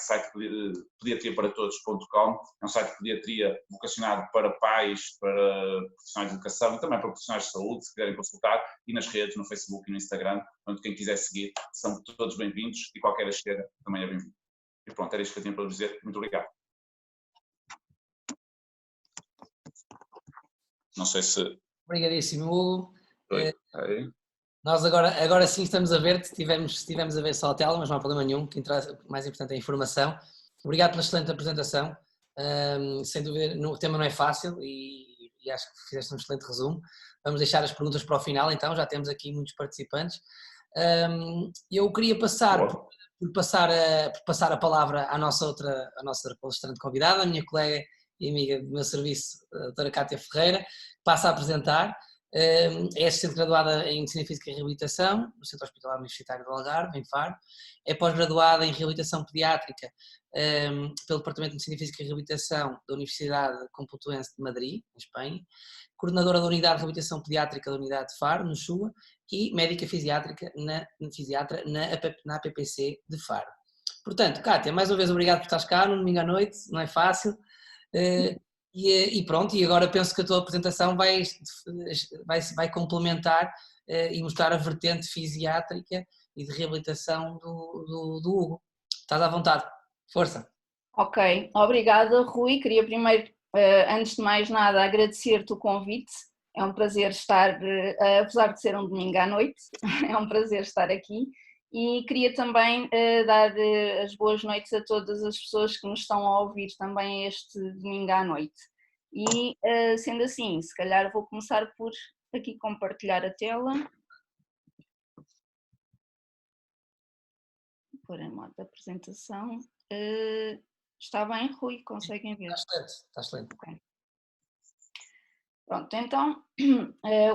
pediatriaparatodos.com, é um site de pediatria vocacionado para pais, para profissionais de educação e também para profissionais de saúde, se quiserem consultar, e nas redes, no Facebook e no Instagram, onde quem quiser seguir, são todos bem-vindos e qualquer chega também é bem-vindo. E pronto, era isto que eu tinha para dizer. Muito obrigado. Não sei se... Obrigadíssimo, Hugo. Aí. Nós agora sim estamos a ver, estivemos a ver só a tela, mas não há problema nenhum, o mais importante é a informação. Obrigado pela excelente apresentação. Sem dúvida, o tema não é fácil e acho que fizeste um excelente resumo. Vamos deixar as perguntas para o final, então, já temos aqui muitos participantes. Eu queria passar a palavra à nossa palestrante convidada, a minha colega e amiga do meu serviço, a doutora Cátia Ferreira, passa a apresentar. É assistente graduada em Medicina Física e Reabilitação no Centro Hospitalar Universitário do Algarve, em Faro. É pós-graduada em Reabilitação Pediátrica pelo Departamento de Medicina Física e Reabilitação da Universidade Complutense de Madrid, em Espanha. Coordenadora da Unidade de Reabilitação Pediátrica da Unidade de Faro, no SUA, e médica fisiatra na APPC de Faro. Portanto, Cátia, mais uma vez obrigado por estares cá no domingo à noite, não é fácil. E pronto, e agora penso que a tua apresentação vai complementar e mostrar a vertente fisiátrica e de reabilitação do Hugo. Estás à vontade, força. Ok, obrigada, Rui. Queria primeiro, antes de mais nada, agradecer-te o convite. É um prazer estar, apesar de ser um domingo à noite, é um prazer estar aqui. E queria também dar as boas noites a todas as pessoas que nos estão a ouvir também este domingo à noite. E sendo assim, se calhar vou começar por aqui compartilhar a tela. Vou pôr em modo de apresentação. Está bem, Rui? Conseguem ver? Está excelente. Okay. Pronto, então,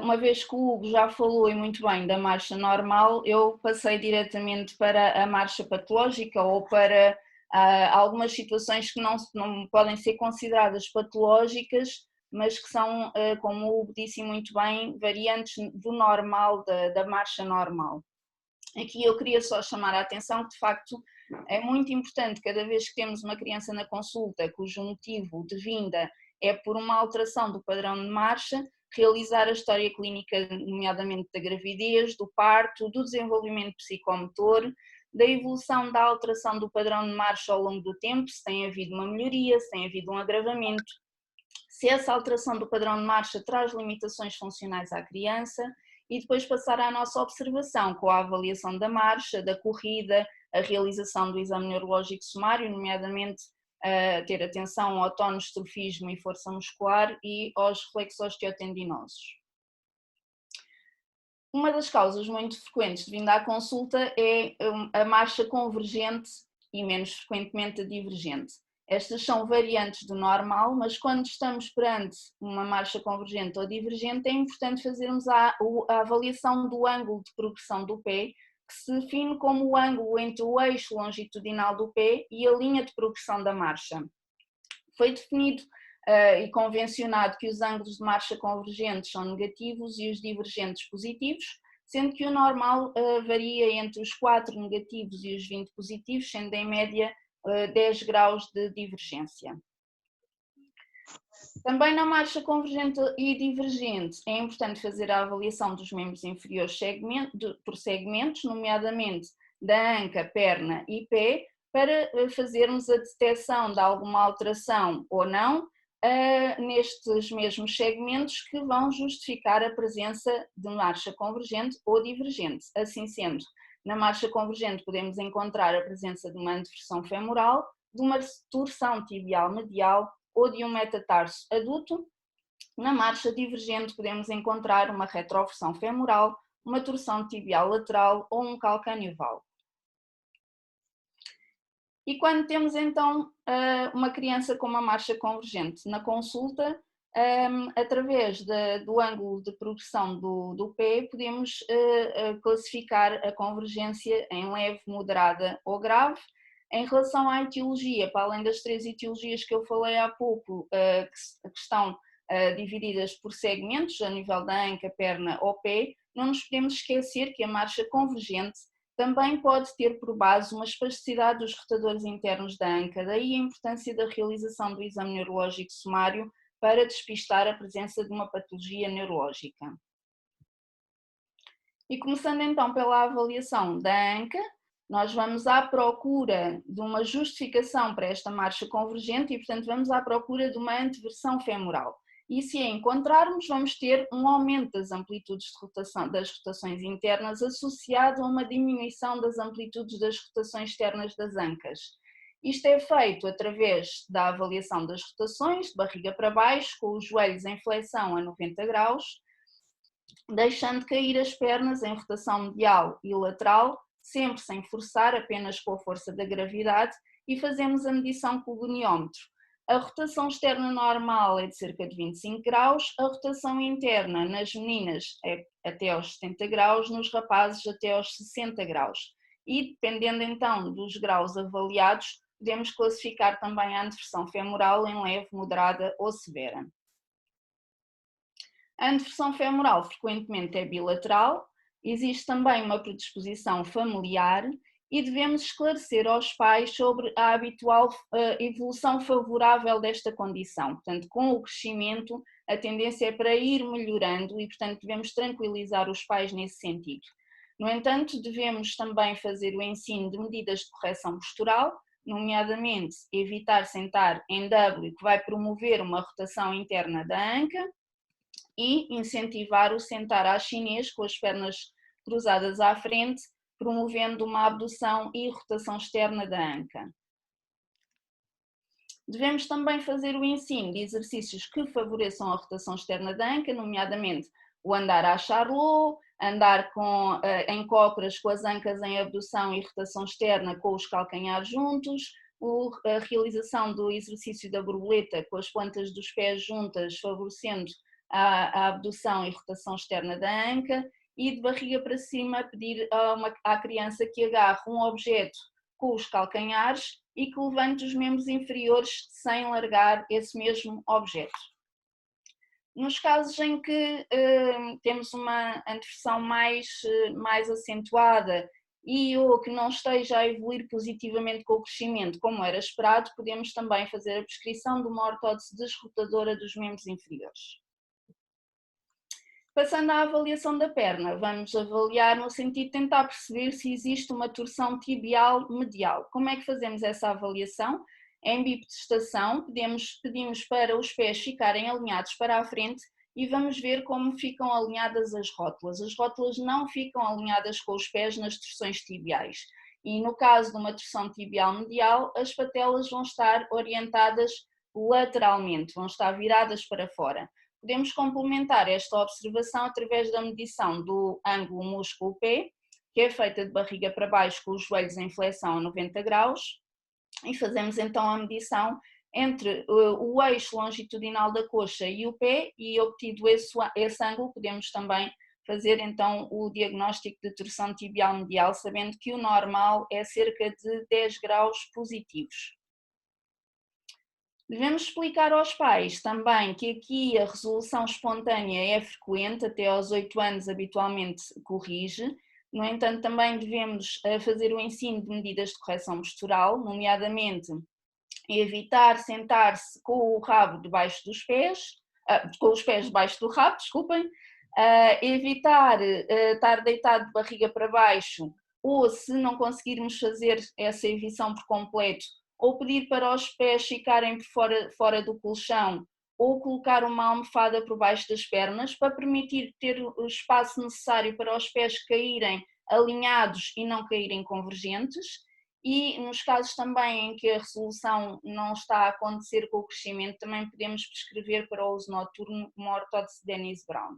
uma vez que o Hugo já falou e muito bem da marcha normal, eu passei diretamente para a marcha patológica ou para algumas situações que não podem ser consideradas patológicas, mas que são, como o Hugo disse muito bem, variantes do normal, da marcha normal. Aqui eu queria só chamar a atenção que, de facto, é muito importante, cada vez que temos uma criança na consulta cujo motivo de vinda é por uma alteração do padrão de marcha, realizar a história clínica, nomeadamente da gravidez, do parto, do desenvolvimento psicomotor, da evolução da alteração do padrão de marcha ao longo do tempo, se tem havido uma melhoria, se tem havido um agravamento, se essa alteração do padrão de marcha traz limitações funcionais à criança, e depois passar à nossa observação com a avaliação da marcha, da corrida, a realização do exame neurológico sumário, nomeadamente ter atenção ao tonoestrofismo e força muscular e aos reflexos osteotendinosos. Uma das causas muito frequentes de vinda à consulta é a marcha convergente e menos frequentemente a divergente. Estas são variantes do normal, mas quando estamos perante uma marcha convergente ou divergente, é importante fazermos a avaliação do ângulo de progressão do pé, que se define como o ângulo entre o eixo longitudinal do pé e a linha de progressão da marcha. Foi definido e convencionado que os ângulos de marcha convergentes são negativos e os divergentes positivos, sendo que o normal varia entre os 4 negativos e os 20 positivos, sendo em média 10 graus de divergência. Também na marcha convergente e divergente é importante fazer a avaliação dos membros inferiores por segmentos, nomeadamente da anca, perna e pé, para fazermos a detecção de alguma alteração ou não nestes mesmos segmentos que vão justificar a presença de marcha convergente ou divergente. Assim sendo, na marcha convergente podemos encontrar a presença de uma anteversão femoral, de uma torção tibial medial ou de um metatarso adulto. Na marcha divergente podemos encontrar uma retroversão femoral, uma torção tibial lateral ou um calcâneo valgo. E quando temos então uma criança com uma marcha convergente na consulta, através do ângulo de progressão do pé, podemos classificar a convergência em leve, moderada ou grave. Em relação à etiologia, para além das 3 etiologias que eu falei há pouco, que estão divididas por segmentos, a nível da anca, perna ou pé, não nos podemos esquecer que a marcha convergente também pode ter por base uma espasticidade dos rotadores internos da anca, daí a importância da realização do exame neurológico sumário para despistar a presença de uma patologia neurológica. E começando então pela avaliação da anca, nós vamos à procura de uma justificação para esta marcha convergente e, portanto, vamos à procura de uma anteversão femoral. E se a encontrarmos, vamos ter um aumento das amplitudes de rotação, das rotações internas associado a uma diminuição das amplitudes das rotações externas das ancas. Isto é feito através da avaliação das rotações, de barriga para baixo, com os joelhos em flexão a 90 graus, deixando cair as pernas em rotação medial e lateral, sempre sem forçar, apenas com a força da gravidade, e fazemos a medição com o goniómetro. A rotação externa normal é de cerca de 25 graus, a rotação interna nas meninas é até aos 70 graus, nos rapazes até aos 60 graus. E dependendo então dos graus avaliados, podemos classificar também a anteversão femoral em leve, moderada ou severa. A anteversão femoral frequentemente é bilateral, existe também uma predisposição familiar e devemos esclarecer aos pais sobre a habitual evolução favorável desta condição. Portanto, com o crescimento, a tendência é para ir melhorando e, portanto, devemos tranquilizar os pais nesse sentido. No entanto, devemos também fazer o ensino de medidas de correção postural, nomeadamente evitar sentar em W, que vai promover uma rotação interna da anca, e incentivar o sentar à chinês com as pernas cruzadas à frente, promovendo uma abdução e rotação externa da anca. Devemos também fazer o ensino de exercícios que favoreçam a rotação externa da anca, nomeadamente o andar à charlot, andar em cócoras com as ancas em abdução e rotação externa com os calcanhares juntos, a realização do exercício da borboleta com as plantas dos pés juntas, favorecendo a abdução e rotação externa da anca, e de barriga para cima pedir à criança que agarre um objeto com os calcanhares e que levante os membros inferiores sem largar esse mesmo objeto. Nos casos em que temos uma anteversão mais acentuada ou que não esteja a evoluir positivamente com o crescimento, como era esperado, podemos também fazer a prescrição de uma ortótese desrotadora dos membros inferiores. Passando à avaliação da perna, vamos avaliar no sentido de tentar perceber se existe uma torção tibial medial. Como é que fazemos essa avaliação? Em bipedestação, pedimos para os pés ficarem alinhados para a frente e vamos ver como ficam alinhadas as rótulas. As rótulas não ficam alinhadas com os pés nas torções tibiais. E no caso de uma torção tibial medial, as patelas vão estar orientadas lateralmente, vão estar viradas para fora. Podemos complementar esta observação através da medição do ângulo músculo-pé, que é feita de barriga para baixo com os joelhos em flexão a 90 graus, e fazemos então a medição entre o eixo longitudinal da coxa e o pé, e obtido esse ângulo podemos também fazer então o diagnóstico de torção tibial medial, sabendo que o normal é cerca de 10 graus positivos. Devemos explicar aos pais também que aqui a resolução espontânea é frequente, até aos 8 anos habitualmente corrige. No entanto, também devemos fazer o ensino de medidas de correção postural, nomeadamente evitar sentar-se com o rabo debaixo dos pés, com os pés debaixo do rabo, desculpem, evitar estar deitado de barriga para baixo, ou se não conseguirmos fazer essa evição por completo, ou pedir para os pés ficarem fora do colchão, ou colocar uma almofada por baixo das pernas, para permitir ter o espaço necessário para os pés caírem alinhados e não caírem convergentes. E nos casos também em que a resolução não está a acontecer com o crescimento, também podemos prescrever para o uso noturno uma ortótese Dennis Brown.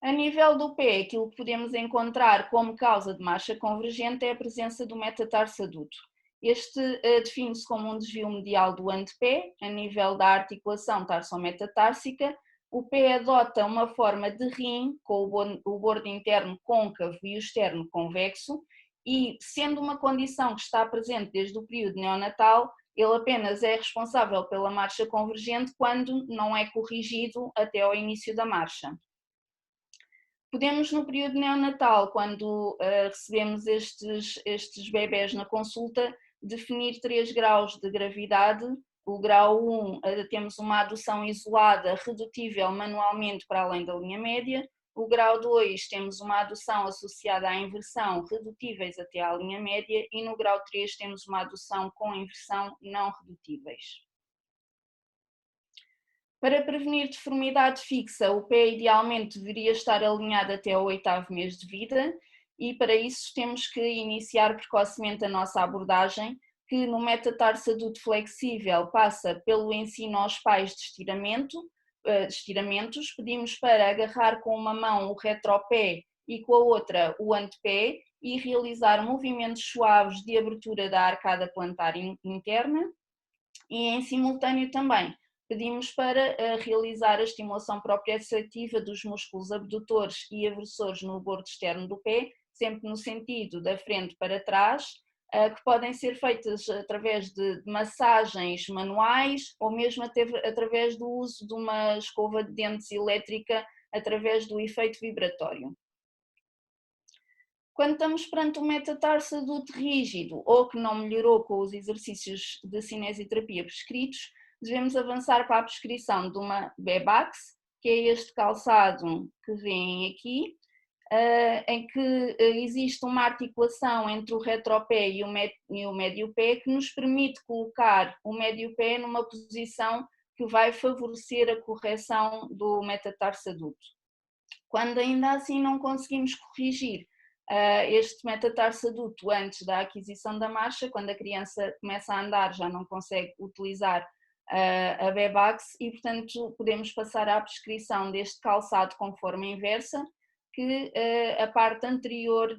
A nível do pé, aquilo que podemos encontrar como causa de marcha convergente é a presença do metatarso adulto. Este define-se como um desvio medial do antepé, a nível da articulação tarsometatársica. O pé adota uma forma de rim, com o bordo interno côncavo e o externo convexo, e sendo uma condição que está presente desde o período neonatal, ele apenas é responsável pela marcha convergente quando não é corrigido até ao início da marcha. Podemos, no período neonatal, quando recebemos estes bebés na consulta, definir 3 graus de gravidade. O grau 1, temos uma adução isolada, redutível manualmente para além da linha média. O grau 2, temos uma adução associada à inversão, redutíveis até à linha média. E no grau 3, temos uma adução com inversão, não redutíveis. Para prevenir deformidade fixa, o pé idealmente deveria estar alinhado até ao 8º mês de vida, e para isso temos que iniciar precocemente a nossa abordagem, que no metatarso adulto flexível passa pelo ensino aos pais de estiramentos. Pedimos para agarrar com uma mão o retropé e com a outra o antepé e realizar movimentos suaves de abertura da arcada plantar interna, e em simultâneo também pedimos para realizar a estimulação proprioceptiva dos músculos abdutores e aversores no bordo externo do pé, sempre no sentido da frente para trás, que podem ser feitas através de massagens manuais ou mesmo através do uso de uma escova de dentes elétrica através do efeito vibratório. Quando estamos perante um metatarso adulto rígido ou que não melhorou com os exercícios de cinesioterapia prescritos, devemos avançar para a prescrição de uma Bebax, que é este calçado que vêem aqui, em que existe uma articulação entre o retropé e o médio pé que nos permite colocar o médio pé numa posição que vai favorecer a correção do metatarso adulto. Quando ainda assim não conseguimos corrigir este metatarso adulto antes da aquisição da marcha, quando a criança começa a andar já não consegue utilizar a Bebax e, portanto, podemos passar à prescrição deste calçado com forma inversa, que a parte anterior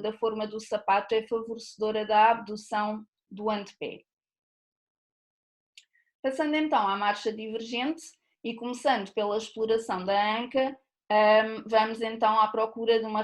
da forma do sapato é favorecedora da abdução do antepé. Passando então à marcha divergente e começando pela exploração da anca, vamos então à procura de uma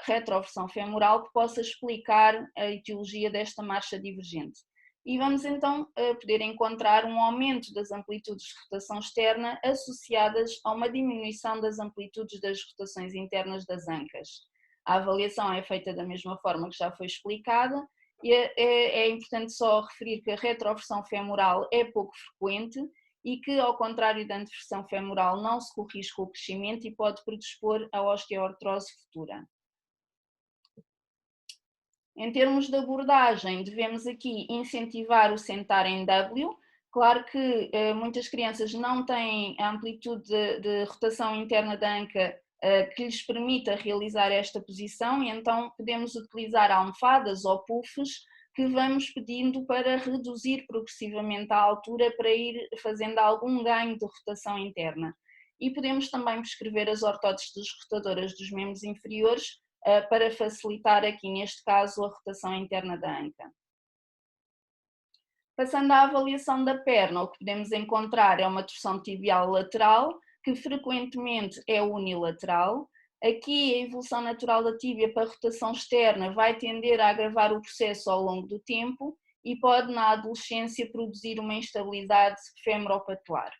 retroversão femoral que possa explicar a etiologia desta marcha divergente. E vamos então poder encontrar um aumento das amplitudes de rotação externa associadas a uma diminuição das amplitudes das rotações internas das ancas. A avaliação é feita da mesma forma que já foi explicada, e é importante só referir que a retroversão femoral é pouco frequente e que, ao contrário da anteversão femoral, não se corrige com o crescimento e pode predispor à osteoartrose futura. Em termos de abordagem, devemos aqui incentivar o sentar em W. Claro que muitas crianças não têm a amplitude de rotação interna da anca que lhes permita realizar esta posição, e então podemos utilizar almofadas ou puffs que vamos pedindo para reduzir progressivamente a altura para ir fazendo algum ganho de rotação interna. E podemos também prescrever as ortóteses rotadoras dos membros inferiores, para facilitar aqui, neste caso, a rotação interna da anca. Passando à avaliação da perna, o que podemos encontrar é uma torção tibial lateral, que frequentemente é unilateral. Aqui a evolução natural da tíbia para a rotação externa vai tender a agravar o processo ao longo do tempo e pode na adolescência produzir uma instabilidade femoropatelar.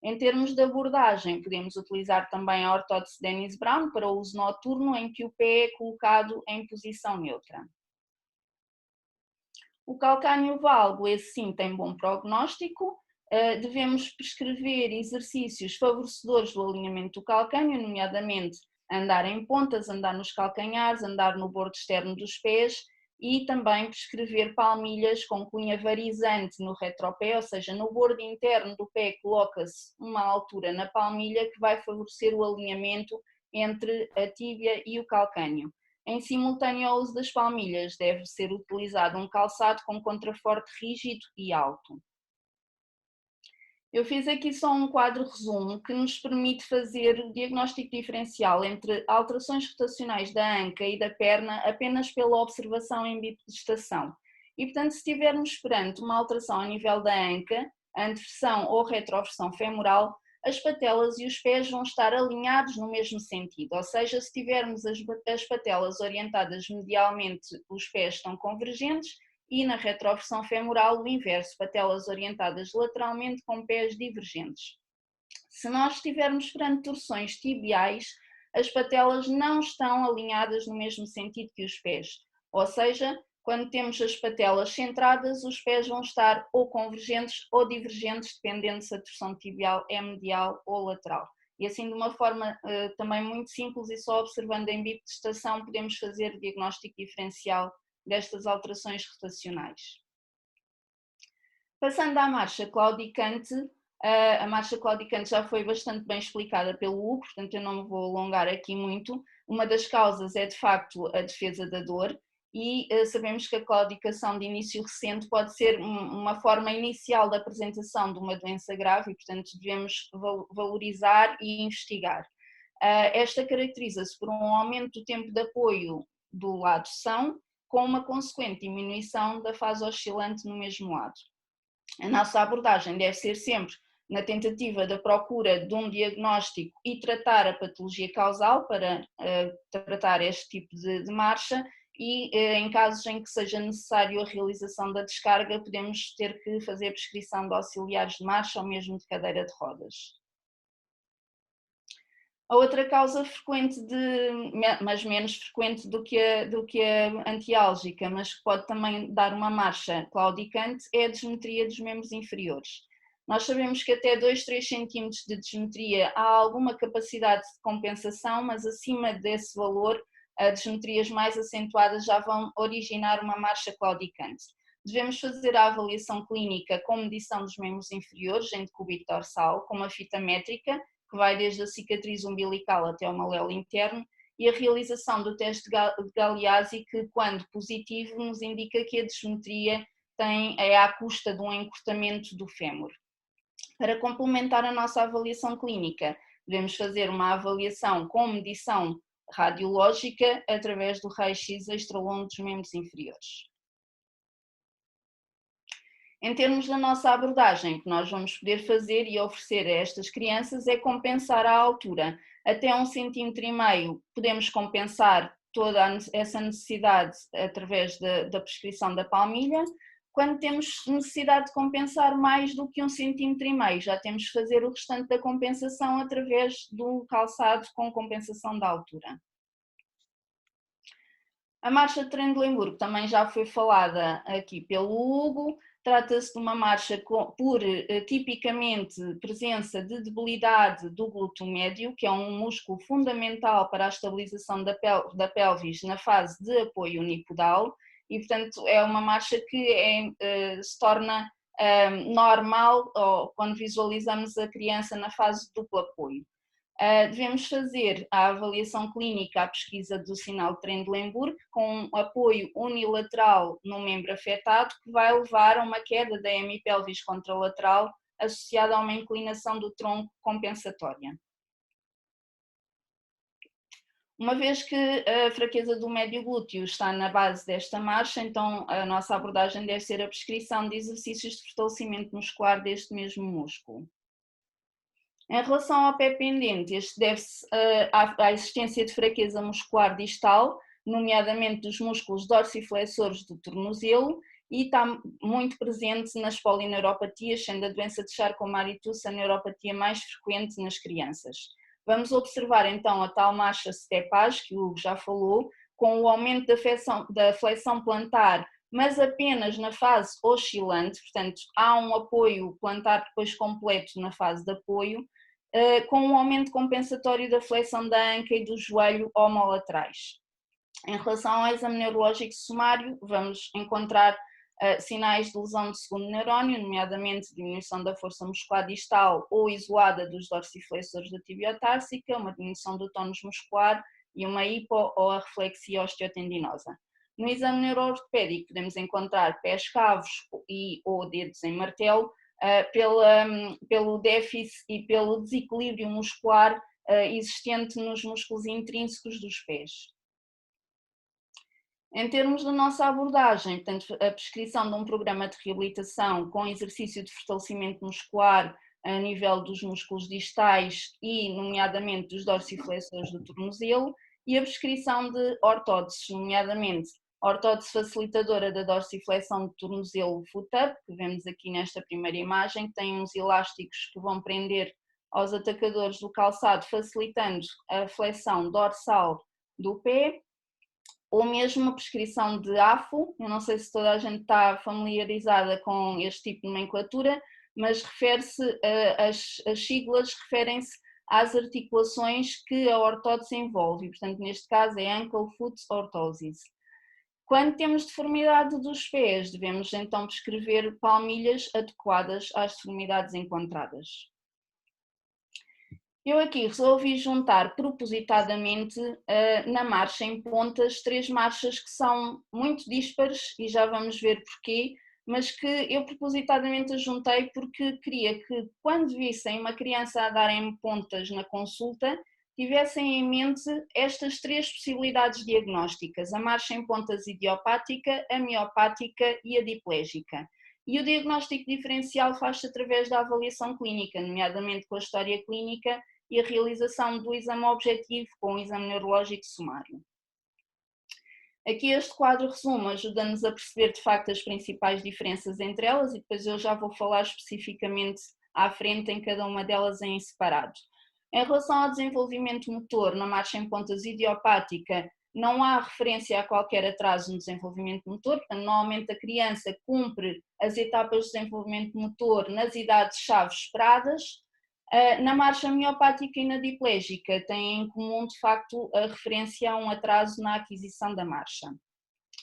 Em termos de abordagem, podemos utilizar também a ortótese Dennis Brown para uso noturno, em que o pé é colocado em posição neutra. O calcânio valgo, esse sim tem bom prognóstico. Devemos prescrever exercícios favorecedores do alinhamento do calcânio, nomeadamente andar em pontas, andar nos calcanhares, andar no bordo externo dos pés e também prescrever palmilhas com cunha varizante no retropé, ou seja, no bordo interno do pé coloca-se uma altura na palmilha que vai favorecer o alinhamento entre a tíbia e o calcânio. Em simultâneo ao uso das palmilhas, deve ser utilizado um calçado com contraforte rígido e alto. Eu fiz aqui só um quadro resumo que nos permite fazer o diagnóstico diferencial entre alterações rotacionais da anca e da perna apenas pela observação em bipedestação. E, portanto, se estivermos perante uma alteração a nível da anca, anteversão ou retroversão femoral, as patelas e os pés vão estar alinhados no mesmo sentido, ou seja, se tivermos as patelas orientadas medialmente, os pés estão convergentes, e na retroversão femoral o inverso, patelas orientadas lateralmente com pés divergentes. Se nós estivermos perante torções tibiais, as patelas não estão alinhadas no mesmo sentido que os pés, ou seja, quando temos as patelas centradas, os pés vão estar ou convergentes ou divergentes, dependendo se a torção tibial é medial ou lateral. E assim, de uma forma também muito simples e só observando em bipedestação, podemos fazer o diagnóstico diferencial destas alterações rotacionais. Passando à marcha claudicante, a marcha claudicante já foi bastante bem explicada pelo Hugo, portanto eu não me vou alongar aqui muito. Uma das causas é de facto a defesa da dor e sabemos que a claudicação de início recente pode ser uma forma inicial da apresentação de uma doença grave e portanto devemos valorizar e investigar. Esta caracteriza-se por um aumento do tempo de apoio do lado são, com uma consequente diminuição da fase oscilante no mesmo lado. A nossa abordagem deve ser sempre na tentativa da procura de um diagnóstico e tratar a patologia causal para tratar este tipo de marcha e em casos em que seja necessário a realização da descarga podemos ter que fazer a prescrição de auxiliares de marcha ou mesmo de cadeira de rodas. A outra causa frequente, mas menos frequente do que a antiálgica, mas que pode também dar uma marcha claudicante, é a desmetria dos membros inferiores. Nós sabemos que até 2-3 cm de desmetria há alguma capacidade de compensação, mas acima desse valor, as desmetrias mais acentuadas já vão originar uma marcha claudicante. Devemos fazer a avaliação clínica com medição dos membros inferiores em decúbito dorsal, com uma fita métrica, que vai desde a cicatriz umbilical até o maléolo interno, e a realização do teste de Galeazzi, que, quando positivo, nos indica que a desmetria é à custa de um encurtamento do fémur. Para complementar a nossa avaliação clínica, devemos fazer uma avaliação com medição radiológica através do raio-x extralongo dos membros inferiores. Em termos da nossa abordagem, o que nós vamos poder fazer e oferecer a estas crianças é compensar a altura. Até 1,5 cm podemos compensar toda essa necessidade através da prescrição da palmilha. Quando temos necessidade de compensar mais do que 1,5 cm, já temos que fazer o restante da compensação através do calçado com compensação da altura. A marcha de Trendelenburg também já foi falada aqui pelo Hugo. Trata-se de uma marcha por tipicamente presença de debilidade do glúteo médio, que é um músculo fundamental para a estabilização da pelvis na fase de apoio unipodal e, portanto, é uma marcha que se torna normal quando visualizamos a criança na fase de duplo apoio. Devemos fazer a avaliação clínica à pesquisa do sinal de Trendelenburg com apoio unilateral no membro afetado, que vai levar a uma queda da hemipelvis contralateral associada a uma inclinação do tronco compensatória. Uma vez que a fraqueza do médio glúteo está na base desta marcha, então a nossa abordagem deve ser a prescrição de exercícios de fortalecimento muscular deste mesmo músculo. Em relação ao pé pendente, este deve-se à existência de fraqueza muscular distal, nomeadamente dos músculos dorsiflexores do tornozelo, e está muito presente nas polineuropatias, sendo a doença de Charcot-Marie-Tooth a neuropatia mais frequente nas crianças. Vamos observar então a tal marcha stepage, que o Hugo já falou, com o aumento da flexão plantar, mas apenas na fase oscilante, portanto há um apoio plantar depois completo na fase de apoio, com um aumento compensatório da flexão da anca e do joelho homolaterais. Em relação ao exame neurológico sumário, vamos encontrar sinais de lesão do segundo neurónio, nomeadamente diminuição da força muscular distal ou isolada dos dorsiflexores da tibiotársica, uma diminuição do tónus muscular e uma hipo ou arreflexia osteotendinosa. No exame neuroortopédico podemos encontrar pés cavos ou dedos em martelo, pelo déficit e pelo desequilíbrio muscular existente nos músculos intrínsecos dos pés. Em termos da nossa abordagem, portanto, a prescrição de um programa de reabilitação com exercício de fortalecimento muscular a nível dos músculos distais e, nomeadamente, dos dorsiflexores do tornozelo, e a prescrição de ortóteses, nomeadamente ortótese facilitadora da dorsiflexão do tornozelo foot-up, que vemos aqui nesta primeira imagem, que tem uns elásticos que vão prender aos atacadores do calçado, facilitando a flexão dorsal do pé, ou mesmo a prescrição de AFO. Eu não sei se toda a gente está familiarizada com este tipo de nomenclatura, mas refere-se, as siglas referem-se às articulações que a ortótese envolve, portanto neste caso é Ankle Foot Orthosis. Quando temos deformidade dos pés, devemos então prescrever palmilhas adequadas às deformidades encontradas. Eu aqui resolvi juntar propositadamente na marcha em pontas 3 marchas que são muito díspares e já vamos ver porquê, mas que eu propositadamente as juntei porque queria que quando vissem uma criança a dar em pontas na consulta, tivessem em mente estas 3 possibilidades diagnósticas: a marcha em pontas idiopática, a miopática e a diplégica. E o diagnóstico diferencial faz-se através da avaliação clínica, nomeadamente com a história clínica e a realização do exame objetivo com o exame neurológico sumário. Aqui este quadro resumo ajuda-nos a perceber de facto as principais diferenças entre elas e depois eu já vou falar especificamente à frente em cada uma delas em separado. Em relação ao desenvolvimento motor na marcha em pontas idiopática, não há referência a qualquer atraso no desenvolvimento motor, portanto, normalmente a criança cumpre as etapas de desenvolvimento motor nas idades-chave esperadas. Na marcha miopática e na diplégica têm em comum, de facto, a referência a um atraso na aquisição da marcha.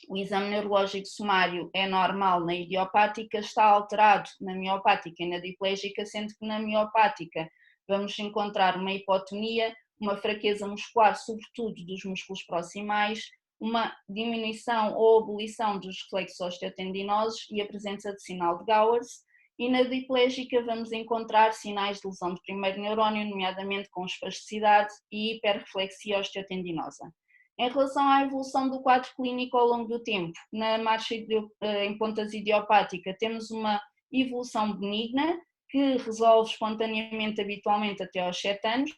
O exame neurológico sumário é normal na idiopática, está alterado na miopática e na diplégica, sendo que na miopática vamos encontrar uma hipotonia, uma fraqueza muscular, sobretudo dos músculos proximais, uma diminuição ou ebulição dos reflexos osteotendinosos e a presença de sinal de Gowers. E na diplégica vamos encontrar sinais de lesão do primeiro neurónio, nomeadamente com espasticidade e hiperreflexia osteotendinosa. Em relação à evolução do quadro clínico ao longo do tempo, na marcha em pontas idiopática temos uma evolução benigna que resolve espontaneamente habitualmente até aos 7 anos.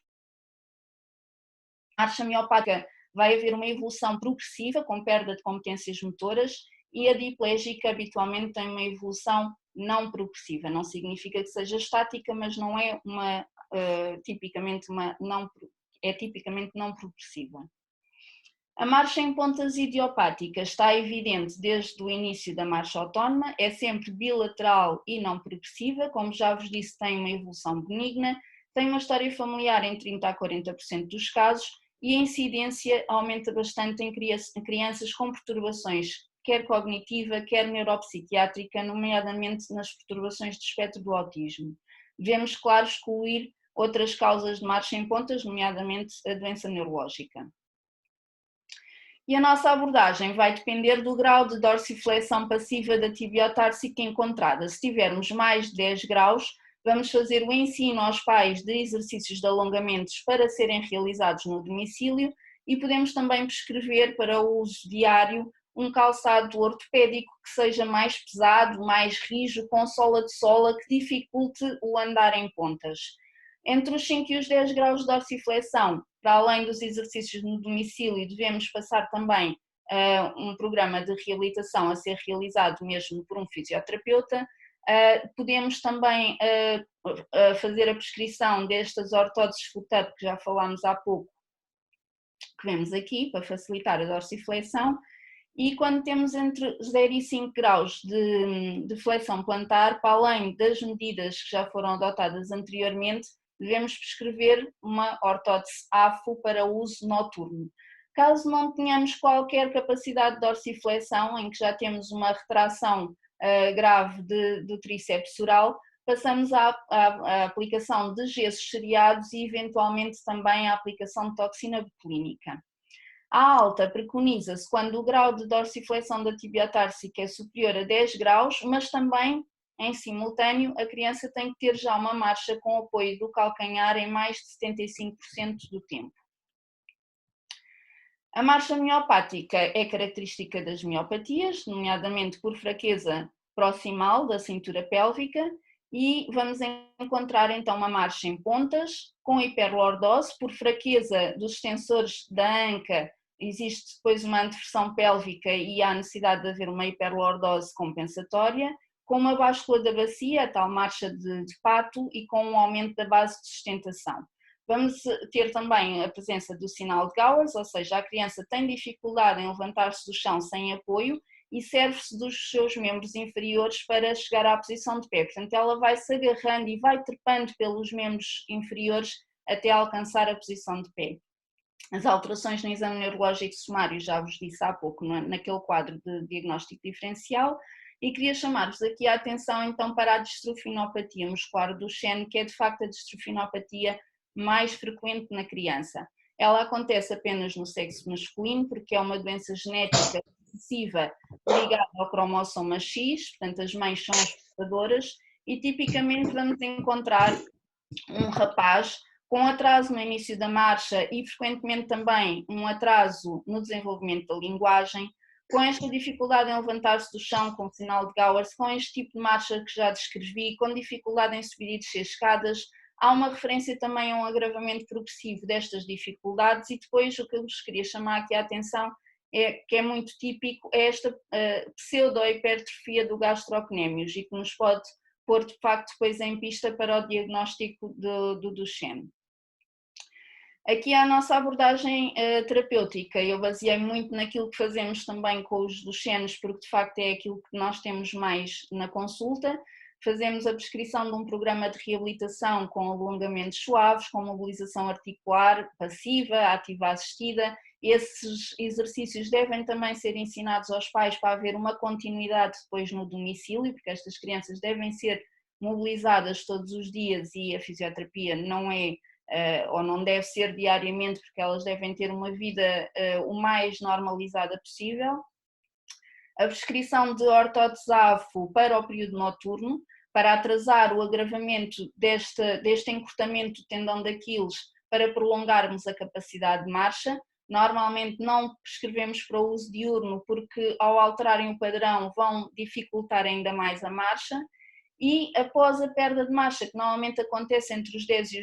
Na marcha miopática vai haver uma evolução progressiva com perda de competências motoras e a diplégica habitualmente tem uma evolução não progressiva, não significa que seja estática, mas não é tipicamente não progressiva. A marcha em pontas idiopáticas está evidente desde o início da marcha autónoma, é sempre bilateral e não progressiva, como já vos disse, tem uma evolução benigna, tem uma história familiar em 30% a 40% dos casos e a incidência aumenta bastante em crianças com perturbações quer cognitiva, quer neuropsiquiátrica, nomeadamente nas perturbações de espectro do autismo. Devemos, claro, excluir outras causas de marcha em pontas, nomeadamente a doença neurológica. E a nossa abordagem vai depender do grau de dorsiflexão passiva da tibiotársica encontrada. Se tivermos mais de 10 graus, vamos fazer o ensino aos pais de exercícios de alongamentos para serem realizados no domicílio, e podemos também prescrever para o uso diário um calçado ortopédico que seja mais pesado, mais rijo, com sola de sola, que dificulte o andar em pontas. Entre os 5 e os 10 graus de dorsiflexão, para além dos exercícios no domicílio, devemos passar também um programa de reabilitação a ser realizado mesmo por um fisioterapeuta. Podemos também fazer a prescrição destas ortóteses foot-up que já falámos há pouco, que vemos aqui, para facilitar a dorsiflexão. E quando temos entre 0 e 5 graus de flexão plantar, para além das medidas que já foram adotadas anteriormente, devemos prescrever uma ortótese AFO para uso noturno. Caso não tenhamos qualquer capacidade de dorsiflexão, em que já temos uma retração grave do tríceps oral, passamos à aplicação de gessos seriados e eventualmente também à aplicação de toxina botulínica. A alta preconiza-se quando o grau de dorsiflexão da tibia társica é superior a 10 graus, mas também, em simultâneo, a criança tem que ter já uma marcha com apoio do calcanhar em mais de 75% do tempo. A marcha miopática é característica das miopatias, nomeadamente por fraqueza proximal da cintura pélvica, e vamos encontrar então uma marcha em pontas, com hiperlordose, por fraqueza dos extensores da anca. Existe depois uma anteversão pélvica e há necessidade de haver uma hiperlordose compensatória, com uma báscula da bacia, a tal marcha de pato, e com um aumento da base de sustentação. Vamos ter também a presença do sinal de Gowers, ou seja, a criança tem dificuldade em levantar-se do chão sem apoio e serve-se dos seus membros inferiores para chegar à posição de pé. Portanto, ela vai se agarrando e vai trepando pelos membros inferiores até alcançar a posição de pé. As alterações no exame neurológico sumário já vos disse há pouco, naquele quadro de diagnóstico diferencial, e queria chamar-vos aqui a atenção então para a distrofinopatia muscular do Duchenne, que é de facto a distrofinopatia mais frequente na criança. Ela acontece apenas no sexo masculino, porque é uma doença genética recessiva ligada ao cromossoma X, portanto as mães são as portadoras, e tipicamente vamos encontrar um rapaz com atraso no início da marcha e frequentemente também um atraso no desenvolvimento da linguagem, com esta dificuldade em levantar-se do chão com o sinal de Gowers, com este tipo de marcha que já descrevi, com dificuldade em subir e descer escadas. Há uma referência também a um agravamento progressivo destas dificuldades e depois o que eu vos queria chamar aqui a atenção que é muito típico, é esta pseudo-hipertrofia do gastrocnémios e que nos pode pôr de facto depois em pista para o diagnóstico do Duchenne. Aqui a nossa abordagem terapêutica, eu baseei muito naquilo que fazemos também com os Duchennes, porque de facto é aquilo que nós temos mais na consulta. Fazemos a prescrição de um programa de reabilitação com alongamentos suaves, com mobilização articular passiva, ativa assistida. Esses exercícios devem também ser ensinados aos pais para haver uma continuidade depois no domicílio, porque estas crianças devem ser mobilizadas todos os dias e a fisioterapia não é ou não deve ser diariamente, porque elas devem ter uma vida o mais normalizada possível. A prescrição de ortótese AFO para o período noturno, para atrasar o agravamento deste encurtamento do tendão de Aquiles, para prolongarmos a capacidade de marcha. Normalmente não prescrevemos para o uso diurno, porque ao alterarem o padrão vão dificultar ainda mais a marcha. E após a perda de marcha, que normalmente acontece entre os 10 e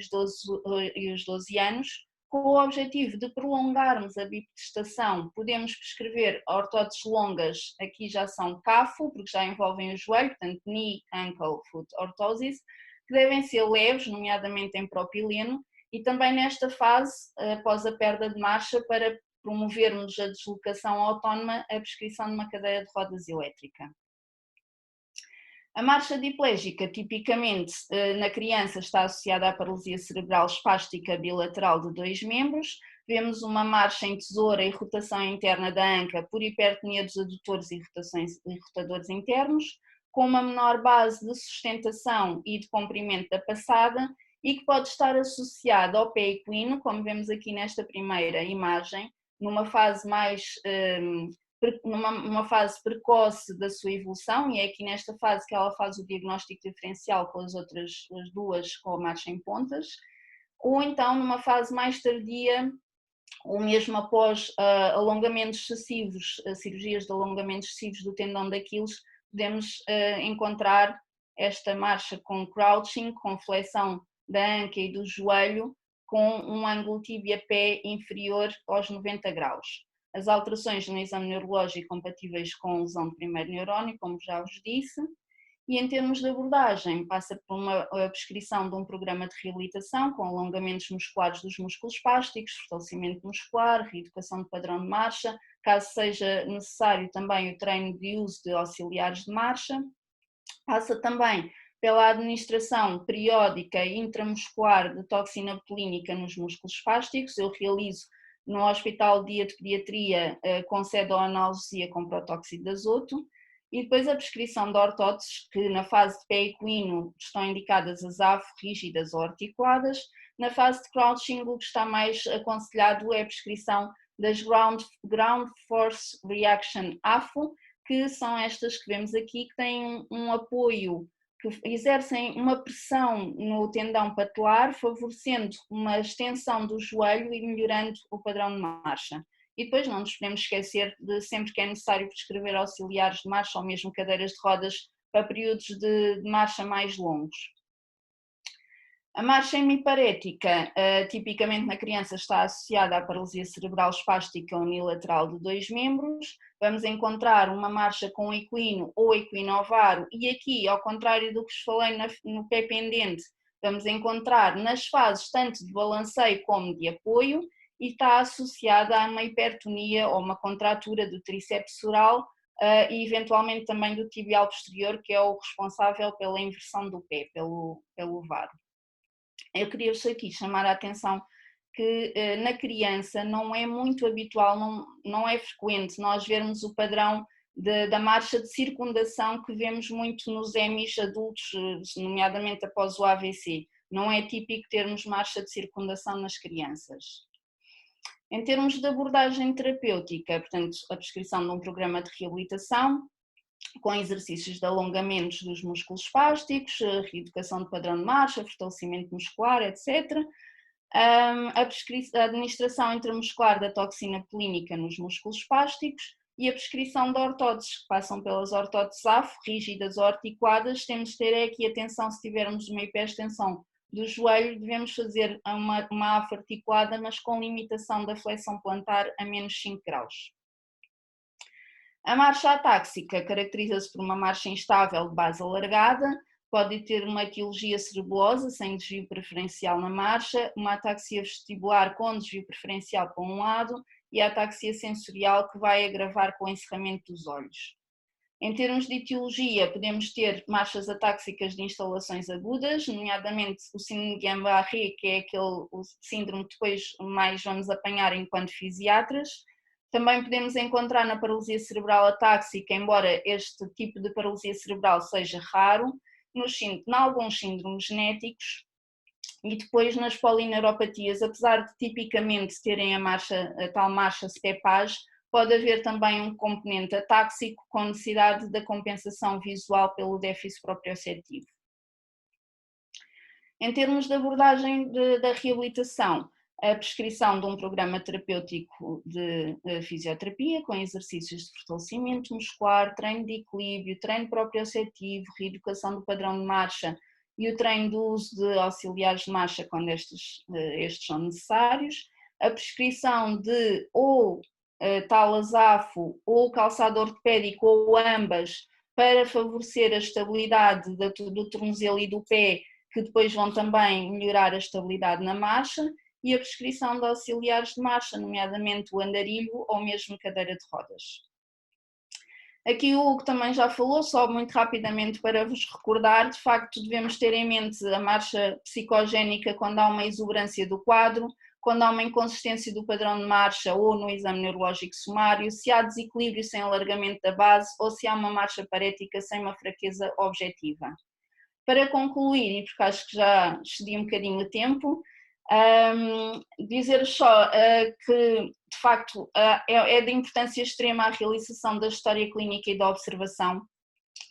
os 12 anos, com o objetivo de prolongarmos a bipedestação, podemos prescrever ortóteses longas, aqui já são CAFO, porque já envolvem o joelho, portanto Knee, Ankle, Foot Orthosis, que devem ser leves, nomeadamente em propileno, e também nesta fase, após a perda de marcha, para promovermos a deslocação autónoma, a prescrição de uma cadeira de rodas elétrica. A marcha diplégica, tipicamente na criança, está associada à paralisia cerebral espástica bilateral de 2 membros. Vemos uma marcha em tesoura e rotação interna da anca por hipertonia dos adutores e rotadores internos, com uma menor base de sustentação e de comprimento da passada e que pode estar associada ao pé equino, como vemos aqui nesta primeira imagem, numa fase numa fase precoce da sua evolução, e é aqui nesta fase que ela faz o diagnóstico diferencial com as duas com a marcha em pontas, ou então numa fase mais tardia ou mesmo após alongamentos excessivos, cirurgias de alongamentos excessivos do tendão de Aquiles, podemos encontrar esta marcha com crouching, com flexão da anca e do joelho, com um ângulo tíbia-pé inferior aos 90 graus. As alterações no exame neurológico compatíveis com lesão do primeiro neurónio, como já vos disse, e em termos de abordagem, passa por uma prescrição de um programa de reabilitação com alongamentos musculares dos músculos espásticos, fortalecimento muscular, reeducação de padrão de marcha, caso seja necessário também o treino de uso de auxiliares de marcha. Passa também pela administração periódica e intramuscular de toxina botulínica nos músculos espásticos. Eu realizo no Hospital Dia de Pediatria com sede ou analgesia com protóxido de azoto. E depois a prescrição de ortóteses, que na fase de pé equino estão indicadas as AFO rígidas ou articuladas. Na fase de crouching, o que está mais aconselhado é a prescrição das Ground Force Reaction AFO, que são estas que vemos aqui, que têm um apoio, que exercem uma pressão no tendão patelar, favorecendo uma extensão do joelho e melhorando o padrão de marcha. E depois não nos podemos esquecer de sempre que é necessário prescrever auxiliares de marcha ou mesmo cadeiras de rodas para períodos de marcha mais longos. A marcha hemiparética, tipicamente na criança, está associada à paralisia cerebral espástica unilateral de 2 membros. Vamos encontrar uma marcha com equino ou equinovaro e aqui, ao contrário do que vos falei no pé pendente, vamos encontrar nas fases tanto de balanceio como de apoio, e está associada a uma hipertonia ou uma contratura do tríceps oral e eventualmente também do tibial posterior, que é o responsável pela inversão do pé, pelo varo. Eu queria-vos aqui chamar a atenção que na criança não é muito habitual, não é frequente nós vermos o padrão da marcha de circundação que vemos muito nos EMIs adultos, nomeadamente após o AVC. Não é típico termos marcha de circundação nas crianças. Em termos de abordagem terapêutica, portanto, a prescrição de um programa de reabilitação, com exercícios de alongamentos dos músculos espásticos, reeducação de padrão de marcha, fortalecimento muscular, etc. A administração intramuscular da toxina botulínica nos músculos espásticos e a prescrição de ortóteses, que passam pelas ortóteses AFO, rígidas ou articuladas. Temos de ter aqui atenção se tivermos uma hiperextensão do joelho, devemos fazer uma AFO articulada, mas com limitação da flexão plantar a menos 5 graus. A marcha atáxica caracteriza-se por uma marcha instável de base alargada, pode ter uma etiologia cerebelosa sem desvio preferencial na marcha, uma ataxia vestibular com desvio preferencial para um lado e a ataxia sensorial que vai agravar com o encerramento dos olhos. Em termos de etiologia, podemos ter marchas atáxicas de instalações agudas, nomeadamente o síndrome de Guillain-Barré, que é aquele síndrome que depois mais vamos apanhar enquanto fisiatras. Também podemos encontrar na paralisia cerebral atáxica, embora este tipo de paralisia cerebral seja raro, em alguns síndromes genéticos, e depois nas polineuropatias, apesar de tipicamente terem a tal marcha CPEPAG, pode haver também um componente atáxico com necessidade da compensação visual pelo déficit proprioceptivo. Em termos de abordagem da reabilitação, a prescrição de um programa terapêutico de fisioterapia com exercícios de fortalecimento muscular, treino de equilíbrio, treino proprioceptivo, reeducação do padrão de marcha e o treino do uso de auxiliares de marcha quando estes são necessários, a prescrição de ou talas AFO ou calçado ortopédico ou ambas para favorecer a estabilidade do tornozelo e do pé, que depois vão também melhorar a estabilidade na marcha, e a prescrição de auxiliares de marcha, nomeadamente o andarilho ou mesmo cadeira de rodas. Aqui o Hugo também já falou, só muito rapidamente para vos recordar, de facto devemos ter em mente a marcha psicogénica quando há uma exuberância do quadro, quando há uma inconsistência do padrão de marcha ou no exame neurológico sumário, se há desequilíbrio sem alargamento da base ou se há uma marcha parética sem uma fraqueza objetiva. Para concluir, e porque acho que já excedi um bocadinho o tempo, dizer só que, de facto, é de importância extrema a realização da história clínica e da observação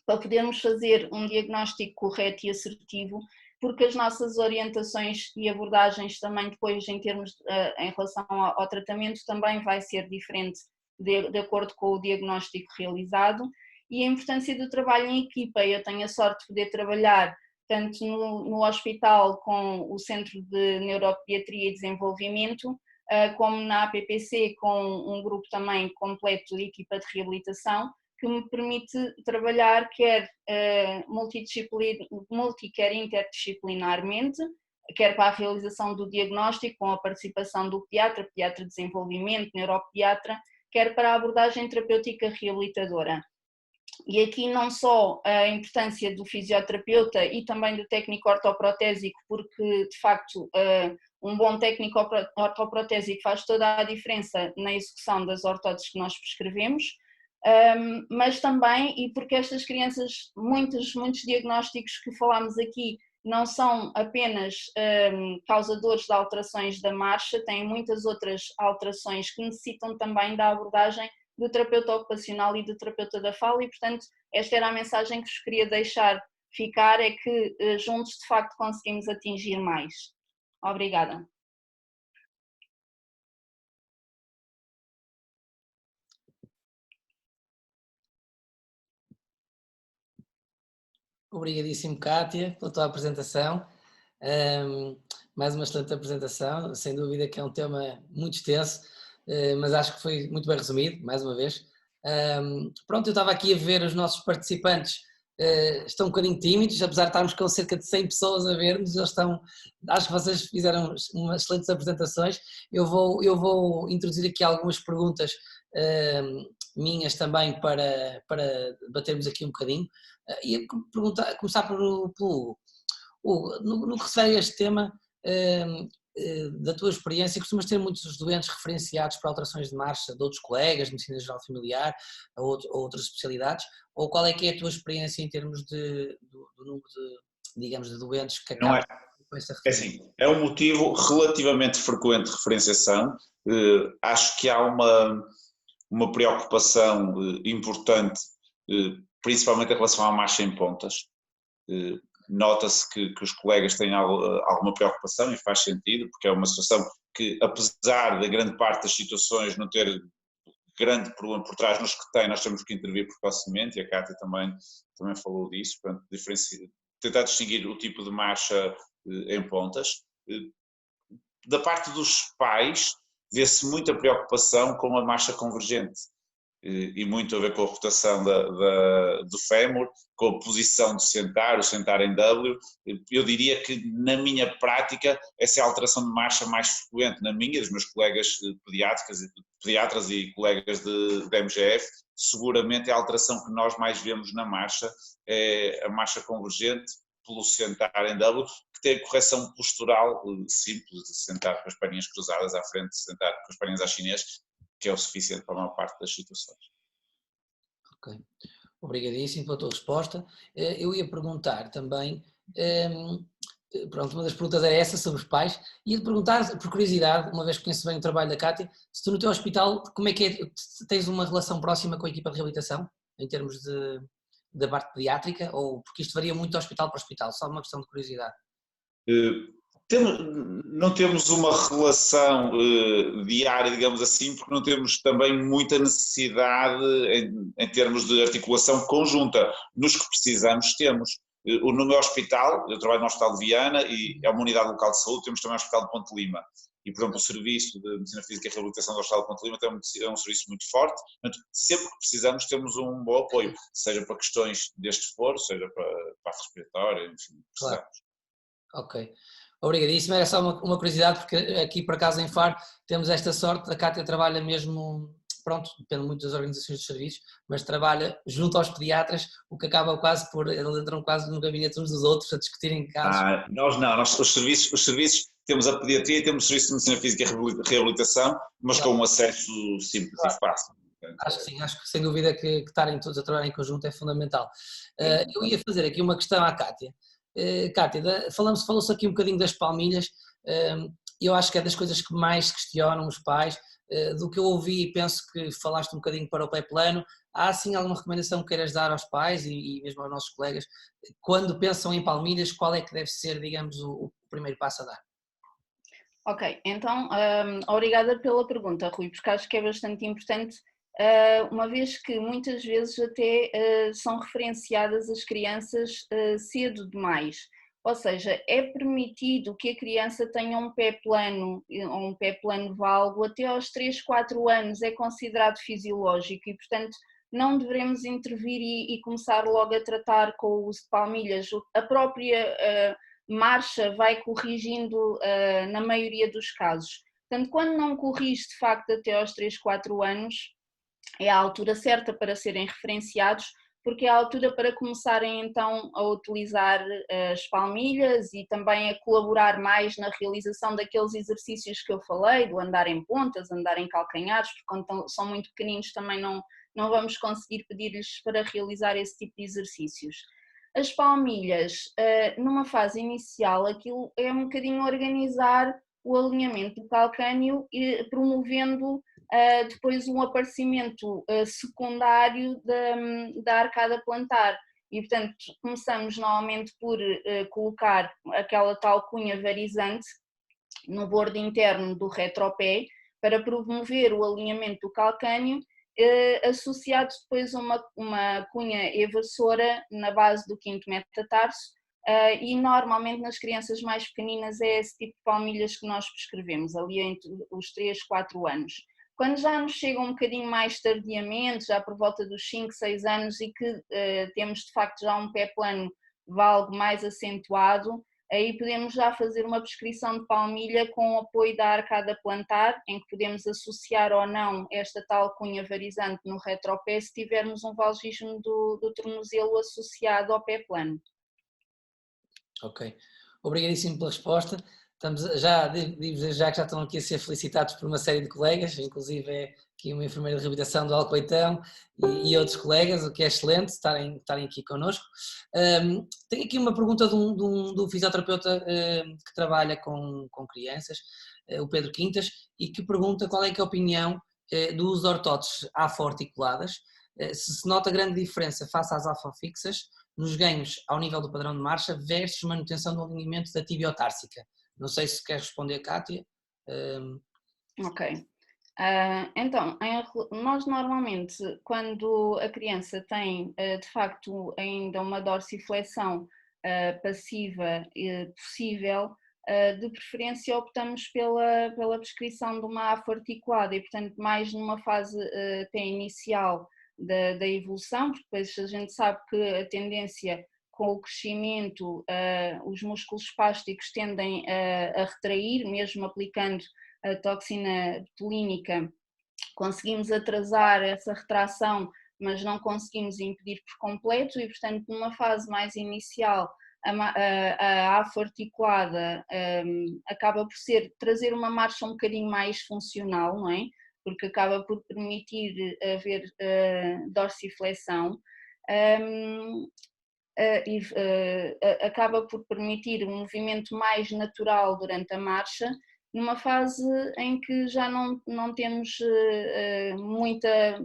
para podermos fazer um diagnóstico correto e assertivo porque as nossas orientações e abordagens também depois em termos, em relação ao tratamento também vai ser diferente de acordo com o diagnóstico realizado, e a importância do trabalho em equipa. Eu tenho a sorte de poder trabalhar tanto no hospital com o Centro de Neuropediatria e Desenvolvimento, como na APPC com um grupo também completo de equipa de reabilitação, que me permite trabalhar quer quer interdisciplinarmente, quer para a realização do diagnóstico com a participação do pediatra de desenvolvimento, neuropediatra, quer para a abordagem terapêutica reabilitadora. E aqui não só a importância do fisioterapeuta e também do técnico ortoprotésico, porque de facto um bom técnico ortoprotésico faz toda a diferença na execução das ortóteses que nós prescrevemos, mas também, e porque estas crianças, muitos diagnósticos que falámos aqui não são apenas causadores de alterações da marcha, têm muitas outras alterações que necessitam também da abordagem do terapeuta ocupacional e do terapeuta da fala, e portanto esta era a mensagem que vos queria deixar ficar, é que juntos de facto conseguimos atingir mais. Obrigada. Obrigadíssimo, Kátia, pela tua apresentação. Mais uma excelente apresentação, sem dúvida que é um tema muito extenso, mas acho que foi muito bem resumido, mais uma vez. Pronto, eu estava aqui a ver os nossos participantes, estão um bocadinho tímidos, apesar de estarmos com cerca de 100 pessoas a ver-nos, acho que vocês fizeram umas excelentes apresentações. Eu vou introduzir aqui algumas perguntas minhas também para batermos aqui um bocadinho. Ia começar pelo Hugo. No que se refere a este tema, da tua experiência, costumas ter muitos doentes referenciados para alterações de marcha de outros colegas, de medicina geral familiar ou outras especialidades, ou qual é que é a tua experiência em termos do número de doentes que acabam com essa referência? Assim, é um motivo relativamente frequente de referenciação. Acho que há uma preocupação importante, principalmente em relação à marcha em pontas. Nota-se que os colegas têm alguma preocupação, e faz sentido, porque é uma situação que, apesar da grande parte das situações não ter grande problema por trás, nos que tem, nós temos que intervir precocemente, e a Kátia também falou disso, portanto, tentar distinguir o tipo de marcha em pontas. Da parte dos pais, vê-se muita preocupação com a marcha convergente, e muito a ver com a rotação do fémur, com a posição de sentar, o sentar em W. Eu diria que na minha prática essa é a alteração de marcha mais frequente, na minha, dos meus colegas pediatras e colegas de MGF, seguramente é a alteração que nós mais vemos na marcha, é a marcha convergente pelo sentar em W, que tem a correção postural simples, de sentar com as perninhas cruzadas à frente, de sentar com as perninhas à chinês, que é o suficiente para a maior parte das situações. Ok, obrigadíssimo pela tua resposta. Eu ia perguntar também, pronto, uma das perguntas era essa, sobre os pais, ia-te perguntar, por curiosidade, uma vez que conheço bem o trabalho da Kátia, se tu no teu hospital, como é que é, tens uma relação próxima com a equipa de reabilitação, em termos da parte pediátrica, ou porque isto varia muito de hospital para hospital, só uma questão de curiosidade. Não temos uma relação diária, digamos assim, porque não temos também muita necessidade em termos de articulação conjunta. Nos que precisamos, temos. No meu hospital, eu trabalho no Hospital de Viana e é uma unidade local de saúde, temos também o Hospital de Ponte Lima. E, por exemplo, o Serviço de Medicina Física e Reabilitação do Hospital de Ponte Lima é um serviço muito forte. Portanto, sempre que precisamos, temos um bom apoio, seja para questões deste foro, seja para a respiratória, enfim, precisamos. Claro. Ok. Obrigadíssimo, era só uma curiosidade, porque aqui por acaso em Faro temos esta sorte, a Kátia trabalha mesmo, pronto, depende muito das organizações dos serviços, mas trabalha junto aos pediatras, o que acaba quase por, eles entram quase no gabinete uns dos outros a discutirem casos. Nós os serviços, temos a pediatria e temos o Serviço de Medicina Física e Reabilitação, mas com um acesso simples e fácil. Acho que sim, acho que sem dúvida que estarem todos a trabalhar em conjunto é fundamental. Eu ia fazer aqui uma questão à Kátia. Kátia, falou-se aqui um bocadinho das palmilhas, eu acho que é das coisas que mais questionam os pais, do que eu ouvi e penso que falaste um bocadinho para o pé plano, há assim alguma recomendação que queiras dar aos pais e mesmo aos nossos colegas, quando pensam em palmilhas, qual é que deve ser, digamos, o primeiro passo a dar? Ok, então, obrigada pela pergunta, Rui, porque acho que é bastante importante, uma vez que muitas vezes até são referenciadas as crianças cedo demais. Ou seja, é permitido que a criança tenha um pé plano ou um pé plano valgo até aos 3, 4 anos, é considerado fisiológico e, portanto, não devemos intervir e começar logo a tratar com o uso de palmilhas. A própria marcha vai corrigindo na maioria dos casos. Portanto, quando não corrige de facto até aos 3, 4 anos, é a altura certa para serem referenciados, porque é a altura para começarem então a utilizar as palmilhas e também a colaborar mais na realização daqueles exercícios que eu falei, do andar em pontas, andar em calcanhares, porque quando são muito pequeninos também não vamos conseguir pedir-lhes para realizar esse tipo de exercícios. As palmilhas, numa fase inicial, aquilo é um bocadinho organizar o alinhamento do calcâneo, promovendo depois um aparecimento secundário da arcada plantar. E, portanto, começamos normalmente por colocar aquela tal cunha varizante no bordo interno do retropé para promover o alinhamento do calcâneo, associado depois a uma cunha evasora na base do quinto metatarso, e normalmente nas crianças mais pequeninas é esse tipo de palmilhas que nós prescrevemos, ali entre os 3, 4 anos. Quando já nos chegam um bocadinho mais tardiamente, já por volta dos 5, 6 anos e que temos de facto já um pé plano valgo mais acentuado, aí podemos já fazer uma prescrição de palmilha com o apoio da arcada plantar, em que podemos associar ou não esta tal cunha varizante no retropé se tivermos um valgismo do tornozelo associado ao pé plano. Ok, obrigadíssimo pela resposta. Já que já estão aqui a ser felicitados por uma série de colegas, inclusive é aqui uma enfermeira de reabilitação do Alcoitão e outros colegas, o que é excelente estarem aqui connosco. Tenho aqui uma pergunta do fisioterapeuta que trabalha com crianças, o Pedro Quintas, e que pergunta qual é que é a opinião do uso de ortóteses afo-articuladas, se nota grande diferença face às afo-fixas nos ganhos ao nível do padrão de marcha versus manutenção do alinhamento da tibiotársica. Não sei se quer responder, Kátia. Ok. Então, nós normalmente, quando a criança tem de facto ainda uma dorsiflexão passiva possível, de preferência optamos pela prescrição de uma afo articulada e, portanto, mais numa fase até inicial da evolução, porque depois a gente sabe que a tendência com o crescimento, os músculos espásticos tendem a retrair, mesmo aplicando a toxina botulínica, conseguimos atrasar essa retração, mas não conseguimos impedir por completo e, portanto, numa fase mais inicial, a afo articulada acaba por trazer uma marcha um bocadinho mais funcional, não é? Porque acaba por permitir haver dorsiflexão. E acaba por permitir um movimento mais natural durante a marcha, numa fase em que já não temos muita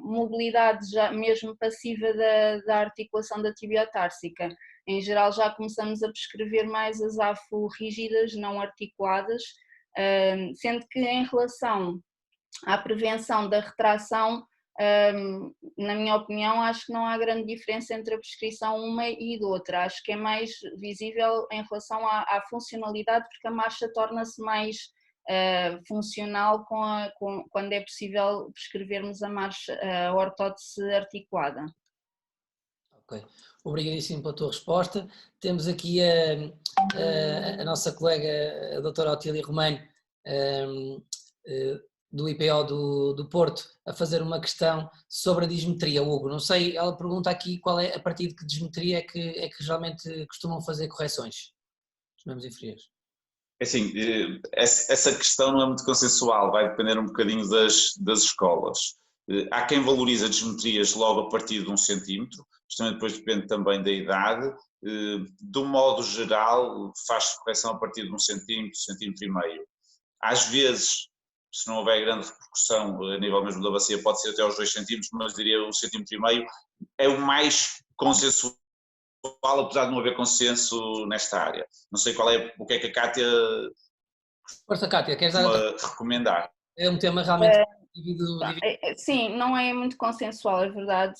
mobilidade, já mesmo passiva da articulação da tibiotársica. Em geral já começamos a prescrever mais as afo rígidas, não articuladas, sendo que em relação à prevenção da retração, na minha opinião, acho que não há grande diferença entre a prescrição uma e de outra. Acho que é mais visível em relação à funcionalidade, porque a marcha torna-se mais funcional quando é possível prescrevermos a marcha, a ortótese articulada. Ok, obrigadíssimo pela tua resposta. Temos aqui a nossa colega, a doutora Otília Romano, do IPO do Porto, a fazer uma questão sobre a dismetria, Hugo. Não sei, ela pergunta aqui qual é, a partir de que dismetria é que geralmente costumam fazer correções dos membros inferiores. Assim, essa questão não é muito consensual, vai depender um bocadinho das escolas. Há quem valoriza dismetrias logo a partir de 1 centímetro, isto também depois depende também da idade. De um modo geral, faz-se correção a partir de 1 centímetro, centímetro e meio. Às vezes se não houver grande repercussão a nível mesmo da bacia, pode ser até aos 2 centímetros, mas diria 1,5 cm, é o mais consensual, apesar de não haver consenso nesta área. Não sei o que é que a Cátia Força, Cátia, queres dar outra? recomendar? É um tema realmente dividido. Sim, não é muito consensual, é verdade.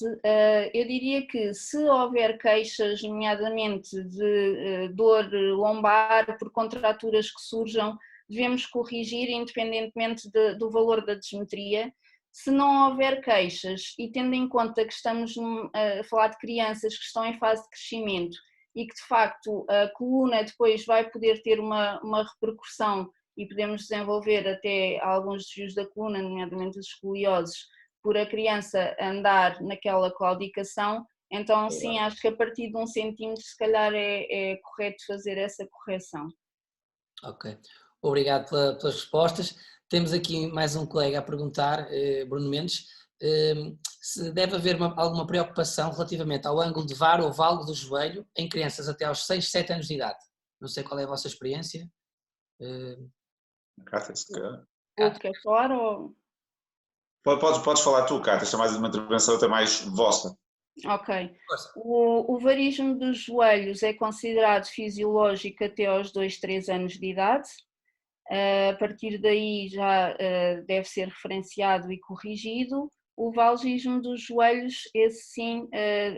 Eu diria que se houver queixas, nomeadamente de dor lombar por contraturas que surjam, devemos corrigir independentemente do valor da desmetria. Se não houver queixas, e tendo em conta que estamos a falar de crianças que estão em fase de crescimento e que de facto a coluna depois vai poder ter uma repercussão e podemos desenvolver até alguns desvios da coluna, nomeadamente as escolioses, por a criança andar naquela claudicação, então sim, acho que a partir de 1 centímetro se calhar é correto fazer essa correção. Ok, obrigado pelas respostas. Temos aqui mais um colega a perguntar, Bruno Mendes, se deve haver alguma preocupação relativamente ao ângulo de VAR ou valgo do joelho em crianças até aos 6, 7 anos de idade. Não sei qual é a vossa experiência. Cátia, se calhar. Quer falar ou... Podes falar tu, Cátia, esta é mais uma intervenção até mais vossa. Ok. O varismo dos joelhos é considerado fisiológico até aos 2, 3 anos de idade. A partir daí já deve ser referenciado e corrigido. O valgismo dos joelhos, esse sim,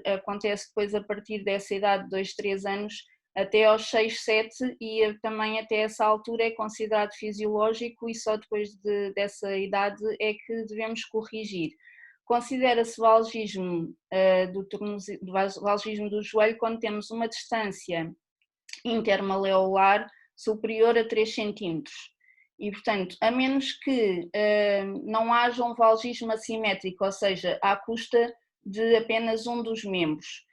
acontece depois a partir dessa idade de 2, 3 anos até aos 6, 7 e também até essa altura é considerado fisiológico e só depois dessa idade é que devemos corrigir. Considera-se valgismo valgismo do joelho quando temos uma distância intermaleolar superior a 3 centímetros. E, portanto, a menos que não haja um valgismo assimétrico, ou seja, à custa de apenas um dos membros,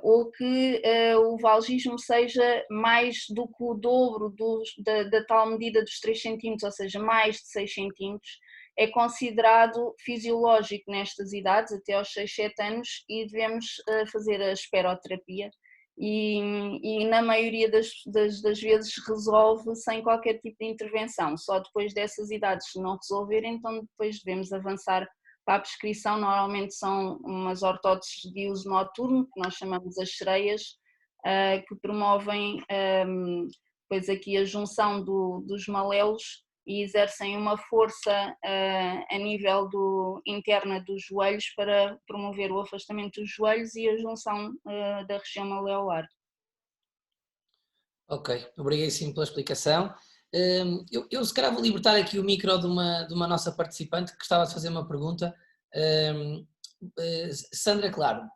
ou que o valgismo seja mais do que o dobro da tal medida dos 3 centímetros, ou seja, mais de 6 centímetros, é considerado fisiológico nestas idades, até aos 6, 7 anos, e devemos fazer a esperoterapia. E na maioria das vezes resolve sem qualquer tipo de intervenção, só depois dessas idades se não resolver, então depois devemos avançar para a prescrição. Normalmente são umas ortóteses de uso noturno, que nós chamamos as sereias, que promovem depois aqui a junção dos malelos e exercem uma força a nível interna dos joelhos para promover o afastamento dos joelhos e a junção da região maleolar. Ok, obrigadíssimo pela explicação. Eu se calhar vou libertar aqui o micro de uma nossa participante que gostava de fazer uma pergunta. Sandra, claro,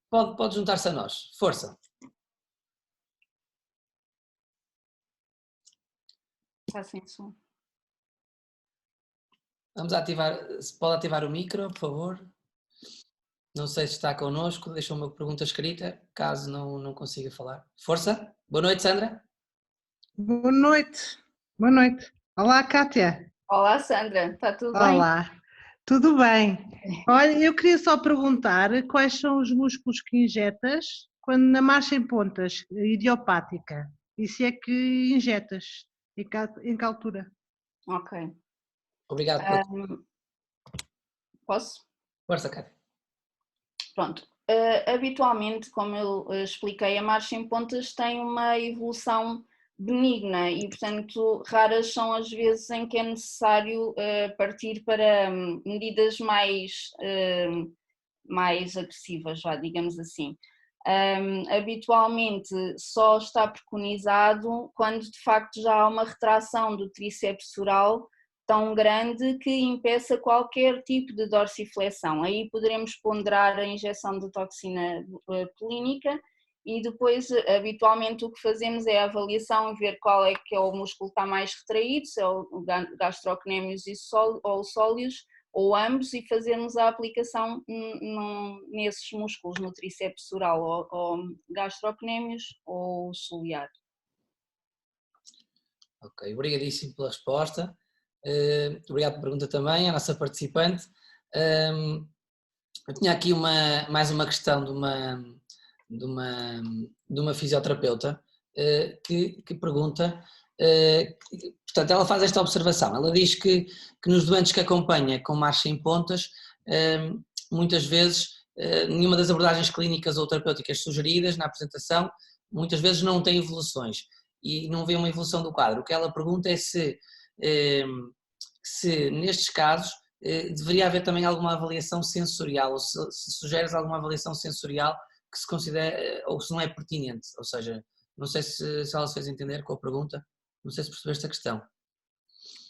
pode juntar-se a nós. Força. Está sem som. Vamos pode ativar o micro, por favor. Não sei se está connosco, deixa uma pergunta escrita, caso não consiga falar. Força. Boa noite, Sandra. Boa noite. Boa noite. Olá, Cátia. Olá, Sandra. Está tudo bem? Olá. Tudo bem. Olha, eu queria só perguntar quais são os músculos que injetas quando na marcha em pontas idiopática e se é que injetas, em que altura? Ok. Obrigado. Posso? Força, Cátia. Pronto. Habitualmente, como eu expliquei, a marcha em pontas tem uma evolução benigna e, portanto, raras são as vezes em que é necessário partir para medidas mais agressivas, digamos assim. Habitualmente só está preconizado quando de facto já há uma retração do tríceps oral tão grande que impeça qualquer tipo de dorsiflexão. Aí poderemos ponderar a injeção de toxina bolínica e depois habitualmente o que fazemos é a avaliação e ver qual é que é o músculo que está mais retraído, se é o gastrocnêmios ou o sóleus, ou ambos, e fazermos a aplicação nesses músculos, no tríceps oral, ou gastrocnêmios ou ciliar. Ok, obrigadíssimo pela resposta. Obrigado pela pergunta também, à nossa participante. Eu tinha aqui mais uma questão de uma fisioterapeuta que pergunta Portanto, ela faz esta observação, ela diz que nos doentes que acompanha com marcha em pontas, muitas vezes, nenhuma das abordagens clínicas ou terapêuticas sugeridas na apresentação, muitas vezes não tem evoluções e não vê uma evolução do quadro. O que ela pergunta é se nestes casos deveria haver também alguma avaliação sensorial, ou se sugeres alguma avaliação sensorial que se considera, ou se não é pertinente, ou seja, não sei se ela se fez entender com a pergunta, não sei se percebeste a questão.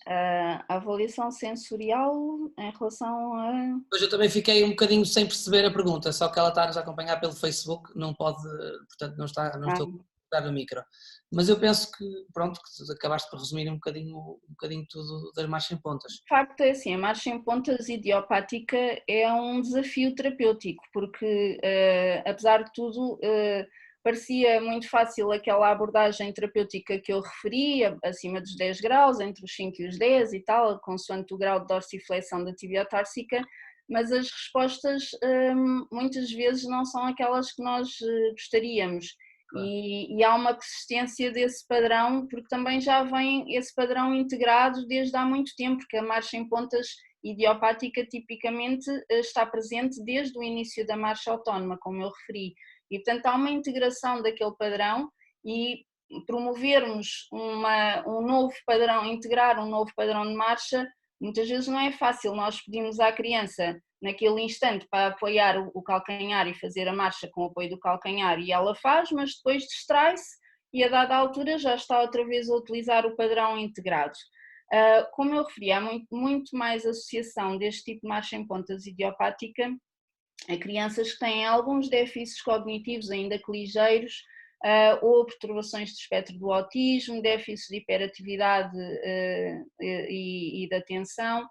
A avaliação sensorial em relação a... Pois eu também fiquei um bocadinho sem perceber a pergunta, só que ela está a nos acompanhar pelo Facebook, não pode, portanto não estou a dar o micro. Mas eu penso que, pronto, que acabaste por resumir um bocadinho tudo das marchas em pontas. De facto é assim, a marcha em pontas idiopática é um desafio terapêutico, porque apesar de tudo parecia muito fácil aquela abordagem terapêutica que eu referi, acima dos 10 graus, entre os 5 e os 10 e tal, consoante o grau de dorsiflexão da tibiotársica, mas as respostas muitas vezes não são aquelas que nós gostaríamos. Claro. E há uma persistência desse padrão, porque também já vem esse padrão integrado desde há muito tempo, porque a marcha em pontas idiopática tipicamente está presente desde o início da marcha autónoma, como eu referi. E, portanto, há uma integração daquele padrão e promovermos um novo padrão, integrar um novo padrão de marcha, muitas vezes não é fácil. Nós pedimos à criança, naquele instante, para apoiar o calcanhar e fazer a marcha com o apoio do calcanhar, e ela faz, mas depois distrai-se e, a dada altura, já está outra vez a utilizar o padrão integrado. Como eu referi, há muito mais associação deste tipo de marcha em pontas idiopática a crianças que têm alguns déficits cognitivos, ainda que ligeiros, ou perturbações do espectro do autismo, déficits de hiperatividade e de atenção,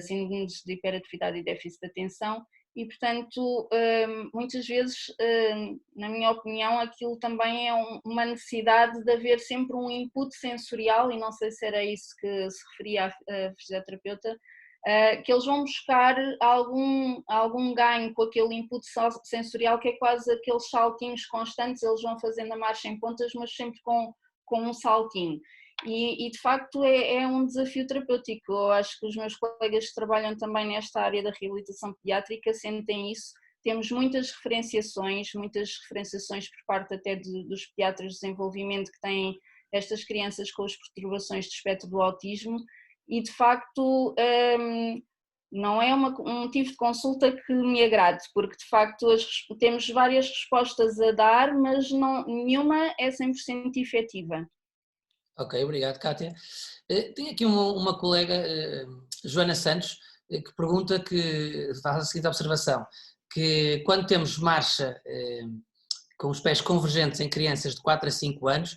síndromes de hiperatividade e déficit de atenção, e portanto muitas vezes, na minha opinião, aquilo também é uma necessidade de haver sempre um input sensorial, e não sei se era isso que se referia a fisioterapeuta, que eles vão buscar algum ganho com aquele input sensorial, que é quase aqueles saltinhos constantes, eles vão fazendo a marcha em pontas, mas sempre com um saltinho. E de facto é um desafio terapêutico. Eu acho que os meus colegas que trabalham também nesta área da reabilitação pediátrica sentem isso. Temos muitas referenciações por parte até dos pediatras de desenvolvimento que têm estas crianças com as perturbações do espectro do autismo, e de facto não é um tipo de consulta que me agrade, porque de facto temos várias respostas a dar, mas nenhuma é 100% efetiva. Ok, obrigado, Kátia. Tenho aqui uma colega, Joana Santos, que pergunta, que faz a seguinte observação, que quando temos marcha com os pés convergentes em crianças de 4 a 5 anos,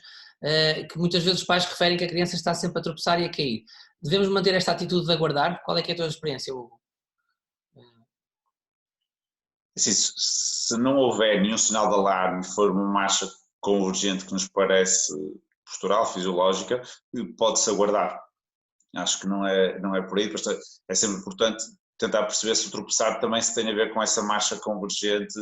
que muitas vezes os pais referem que a criança está sempre a tropeçar e a cair. Devemos manter esta atitude de aguardar? Qual é que é a tua experiência, Hugo? Assim, se não houver nenhum sinal de alarme, for uma marcha convergente que nos parece postural, fisiológica, pode-se aguardar. Acho que não é por aí, é sempre importante tentar perceber se o tropeçar também se tem a ver com essa marcha convergente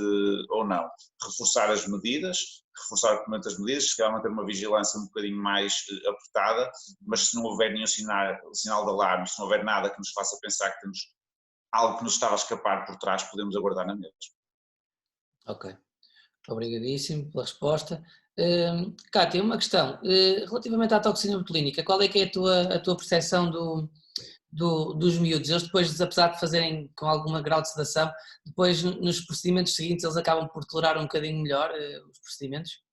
ou não. Reforçar as medidas, reforçar das medidas, chegar a manter uma vigilância um bocadinho mais apertada, mas se não houver nenhum sinal de alarme, se não houver nada que nos faça pensar que temos algo que nos estava a escapar por trás, podemos aguardar na mesma. Ok. Obrigadíssimo pela resposta. Kátia, uma questão. Relativamente à toxina botulínica, qual é que é a tua percepção dos miúdos? Eles depois, apesar de fazerem com algum grau de sedação, depois nos procedimentos seguintes eles acabam por tolerar um bocadinho melhor os procedimentos?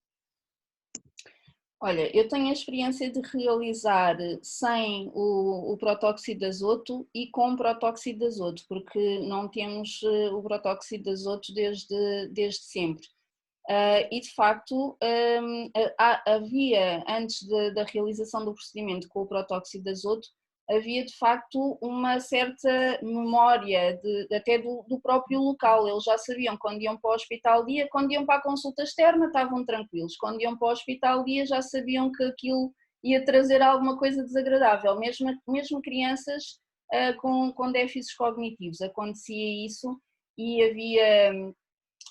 Olha, eu tenho a experiência de realizar sem o protóxido de azoto e com protóxido de azoto, porque não temos o protóxido de azoto desde sempre. E de facto havia, antes da realização do procedimento com o protóxido de azoto, havia de facto uma certa memória até do próprio local. Eles já sabiam quando iam para o hospital dia, quando iam para a consulta externa estavam tranquilos, quando iam para o hospital dia já sabiam que aquilo ia trazer alguma coisa desagradável, mesmo crianças com déficits cognitivos, acontecia isso, e havia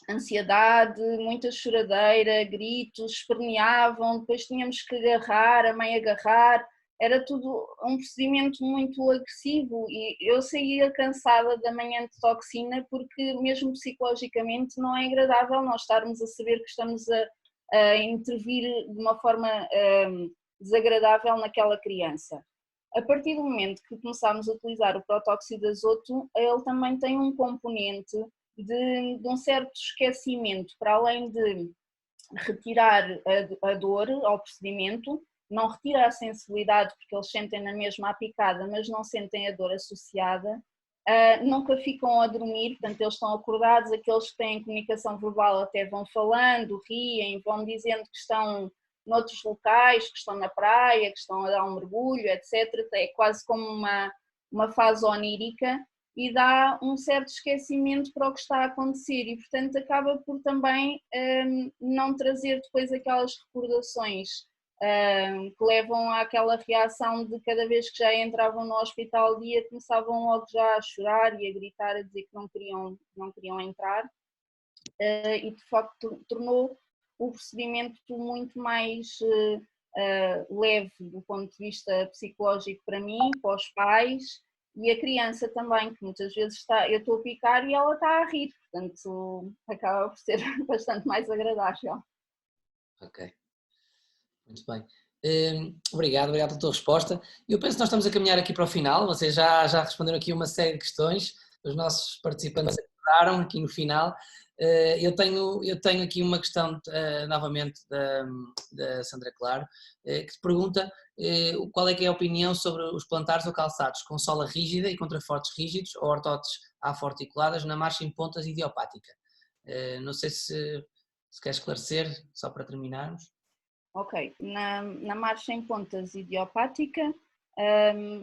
ansiedade, muita choradeira, gritos, esperneavam, depois tínhamos que agarrar, a mãe agarrar, era tudo um procedimento muito agressivo e eu saía cansada da manhã de toxina porque mesmo psicologicamente não é agradável nós estarmos a saber que estamos a intervir de uma forma desagradável naquela criança. A partir do momento que começámos a utilizar o protóxido de azoto, ele também tem um componente de um certo esquecimento, para além de retirar a dor ao procedimento, não retira a sensibilidade porque eles sentem na mesma a picada, mas não sentem a dor associada, nunca ficam a dormir, portanto eles estão acordados, aqueles que têm comunicação verbal até vão falando, riem, vão dizendo que estão noutros locais, que estão na praia, que estão a dar um mergulho, etc. É quase como uma fase onírica e dá um certo esquecimento para o que está a acontecer e, portanto, acaba por também não trazer depois aquelas recordações que levam àquela reação de cada vez que já entravam no hospital dia começavam logo já a chorar e a gritar, a dizer que não queriam entrar e de facto tornou o procedimento muito mais leve do ponto de vista psicológico para mim, para os pais e a criança também, que muitas vezes eu estou a picar e ela está a rir, portanto acaba por ser bastante mais agradável. Ok, muito bem. Obrigado pela tua resposta. Eu penso que nós estamos a caminhar aqui para o final, vocês já responderam aqui uma série de questões, os nossos participantes ajudaram aqui no final. Eu tenho aqui uma questão novamente da Sandra Claro, que te pergunta qual é que é a opinião sobre os plantares ou calçados com sola rígida e contrafortes rígidos ou ortotes aforticuladas na marcha em pontas idiopática. Não sei se quer esclarecer, só para terminarmos. Ok, na marcha em pontas idiopática,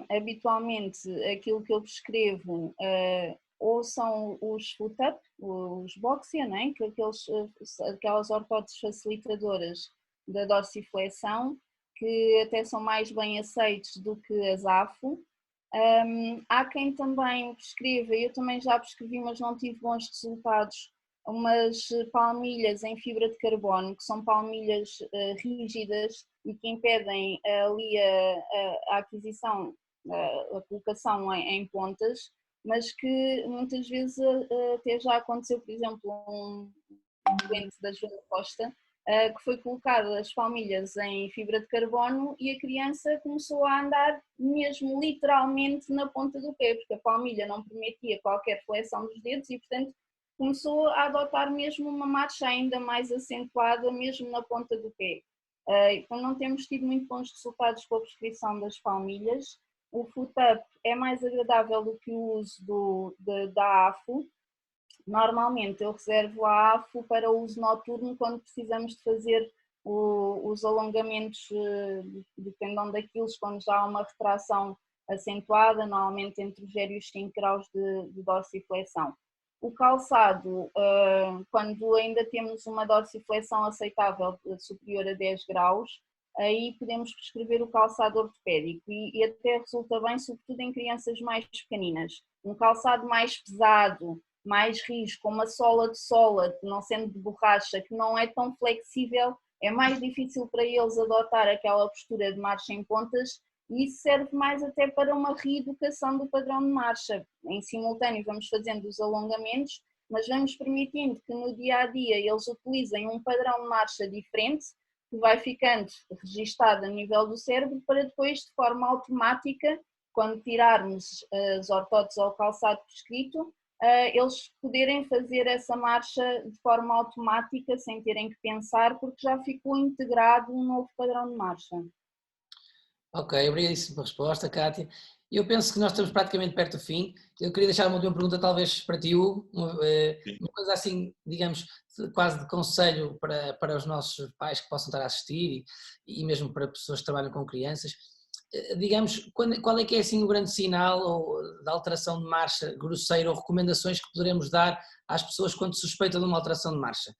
habitualmente aquilo que eu prescrevo ou são os foot-up, os boxia, né? Que aquelas ortotes facilitadoras da dorsiflexão, que até são mais bem aceitos do que as AFO. Há quem também prescreva, eu também já prescrevi, mas não tive bons resultados, umas palmilhas em fibra de carbono, que são palmilhas rígidas e que impedem ali a aquisição, a colocação em pontas, mas que muitas vezes até já aconteceu, por exemplo, um doente da Joana Costa, que foi colocada as palmilhas em fibra de carbono e a criança começou a andar mesmo literalmente na ponta do pé, porque a palmilha não permitia qualquer flexão dos dedos e, portanto, começou a adotar mesmo uma marcha ainda mais acentuada, mesmo na ponta do pé. Então não temos tido muito bons resultados com a prescrição das palmilhas. O foot-up é mais agradável do que o uso da AFO. Normalmente eu reservo a AFO para uso noturno quando precisamos de fazer os alongamentos do tendão daqueles, quando já há uma retração acentuada, normalmente entre os 0 e os 5 graus de dorsiflexão. O calçado, quando ainda temos uma dorsiflexão aceitável superior a 10 graus, aí podemos prescrever o calçado ortopédico e até resulta bem, sobretudo em crianças mais pequeninas. Um calçado mais pesado, mais rijo, com uma sola de sola, não sendo de borracha, que não é tão flexível, é mais difícil para eles adotar aquela postura de marcha em pontas e isso serve mais até para uma reeducação do padrão de marcha. Em simultâneo vamos fazendo os alongamentos, mas vamos permitindo que no dia a dia eles utilizem um padrão de marcha diferente, que vai ficando registado a nível do cérebro, para depois, de forma automática, quando tirarmos as ortotes ou o calçado prescrito, eles poderem fazer essa marcha de forma automática, sem terem que pensar, porque já ficou integrado um novo padrão de marcha. Ok, obrigadíssimo pela resposta, Kátia. Eu penso que nós estamos praticamente perto do fim. Eu queria deixar uma última pergunta, talvez para ti, Hugo, uma coisa assim, digamos, quase de conselho para os nossos pais que possam estar a assistir e mesmo para pessoas que trabalham com crianças. Digamos, qual é que é assim o grande sinal ou da alteração de marcha grosseira ou recomendações que poderemos dar às pessoas quando suspeitam de uma alteração de marcha?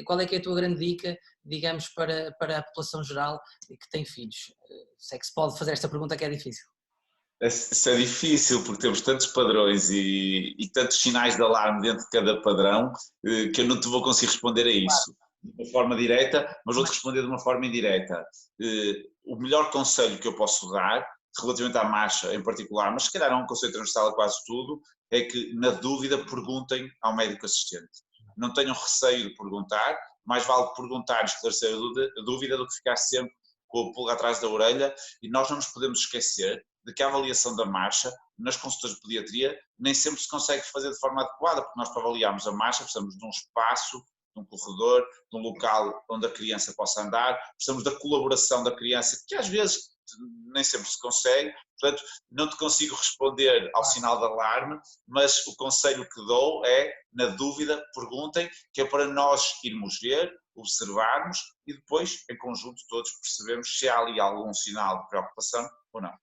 Qual é que é a tua grande dica, digamos, para a população geral que tem filhos? Se é que se pode fazer esta pergunta, que é difícil. Isso é difícil, porque temos tantos padrões e tantos sinais de alarme dentro de cada padrão, que eu não te vou conseguir responder a isso de uma forma direta, mas vou-te responder de uma forma indireta. O melhor conselho que eu posso dar, relativamente à marcha em particular, mas se calhar é um conselho transversal a quase tudo, é que, na dúvida, perguntem ao médico assistente. Não tenham receio de perguntar, mais vale perguntar e esclarecer a dúvida do que ficar sempre com o pulga atrás da orelha, e nós não nos podemos esquecer de que a avaliação da marcha, nas consultas de pediatria, nem sempre se consegue fazer de forma adequada, porque nós, para avaliarmos a marcha, precisamos de um espaço, de um corredor, de um local onde a criança possa andar, precisamos da colaboração da criança, que às vezes nem sempre se consegue. Portanto, não te consigo responder ao sinal de alarme, mas o conselho que dou é, na dúvida, perguntem, que é para nós irmos ver, observarmos e depois, em conjunto, todos percebemos se há ali algum sinal de preocupação ou não.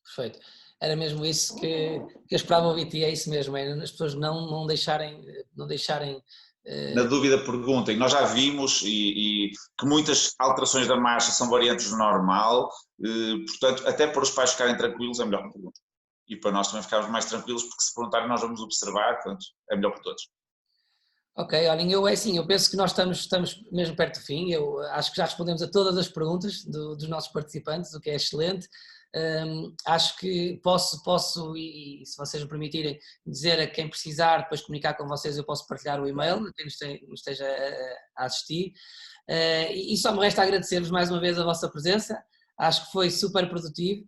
Perfeito. Era mesmo isso que eu esperava ouvir de ti, é isso mesmo, é as pessoas não deixarem Na dúvida, perguntem. Nós já vimos e que muitas alterações da marcha são variantes do normal, portanto, até para os pais ficarem tranquilos é melhor que perguntem. E para nós também ficarmos mais tranquilos, porque se perguntarem nós vamos observar, portanto, é melhor para todos. Ok, olhem, eu penso que nós estamos mesmo perto do fim, eu acho que já respondemos a todas as perguntas dos nossos participantes, o que é excelente. Acho que posso, e se vocês me permitirem, dizer a quem precisar, depois comunicar com vocês, eu posso partilhar o e-mail, a quem nos esteja a assistir, e só me resta agradecer-vos mais uma vez a vossa presença. Acho que foi super produtivo,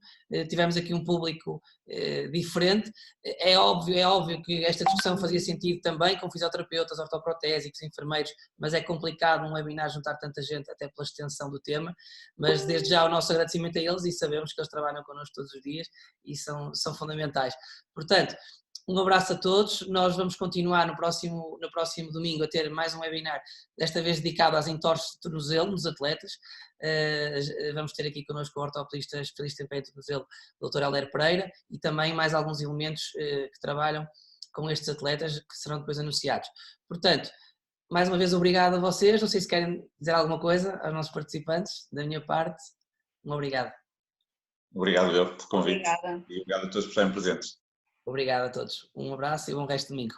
tivemos aqui um público diferente. É óbvio que esta discussão fazia sentido também com fisioterapeutas, ortoprotésicos, enfermeiros, mas é complicado um webinar juntar tanta gente, até pela extensão do tema, mas desde já o nosso agradecimento a eles, e sabemos que eles trabalham connosco todos os dias e são fundamentais. Portanto, um abraço a todos, nós vamos continuar no próximo domingo a ter mais um webinar, desta vez dedicado às entorses de tornozelo nos atletas. Vamos ter aqui connosco o ortopedista especialista em pé de tornozelo, o Dr. Helder Pereira, e também mais alguns elementos que trabalham com estes atletas, que serão depois anunciados. Portanto, mais uma vez obrigado a vocês, não sei se querem dizer alguma coisa aos nossos participantes, da minha parte, um obrigado. Obrigado eu pelo convite. Obrigada. E obrigado a todos por estarem presentes. Obrigado a todos, um abraço e bom resto de domingo.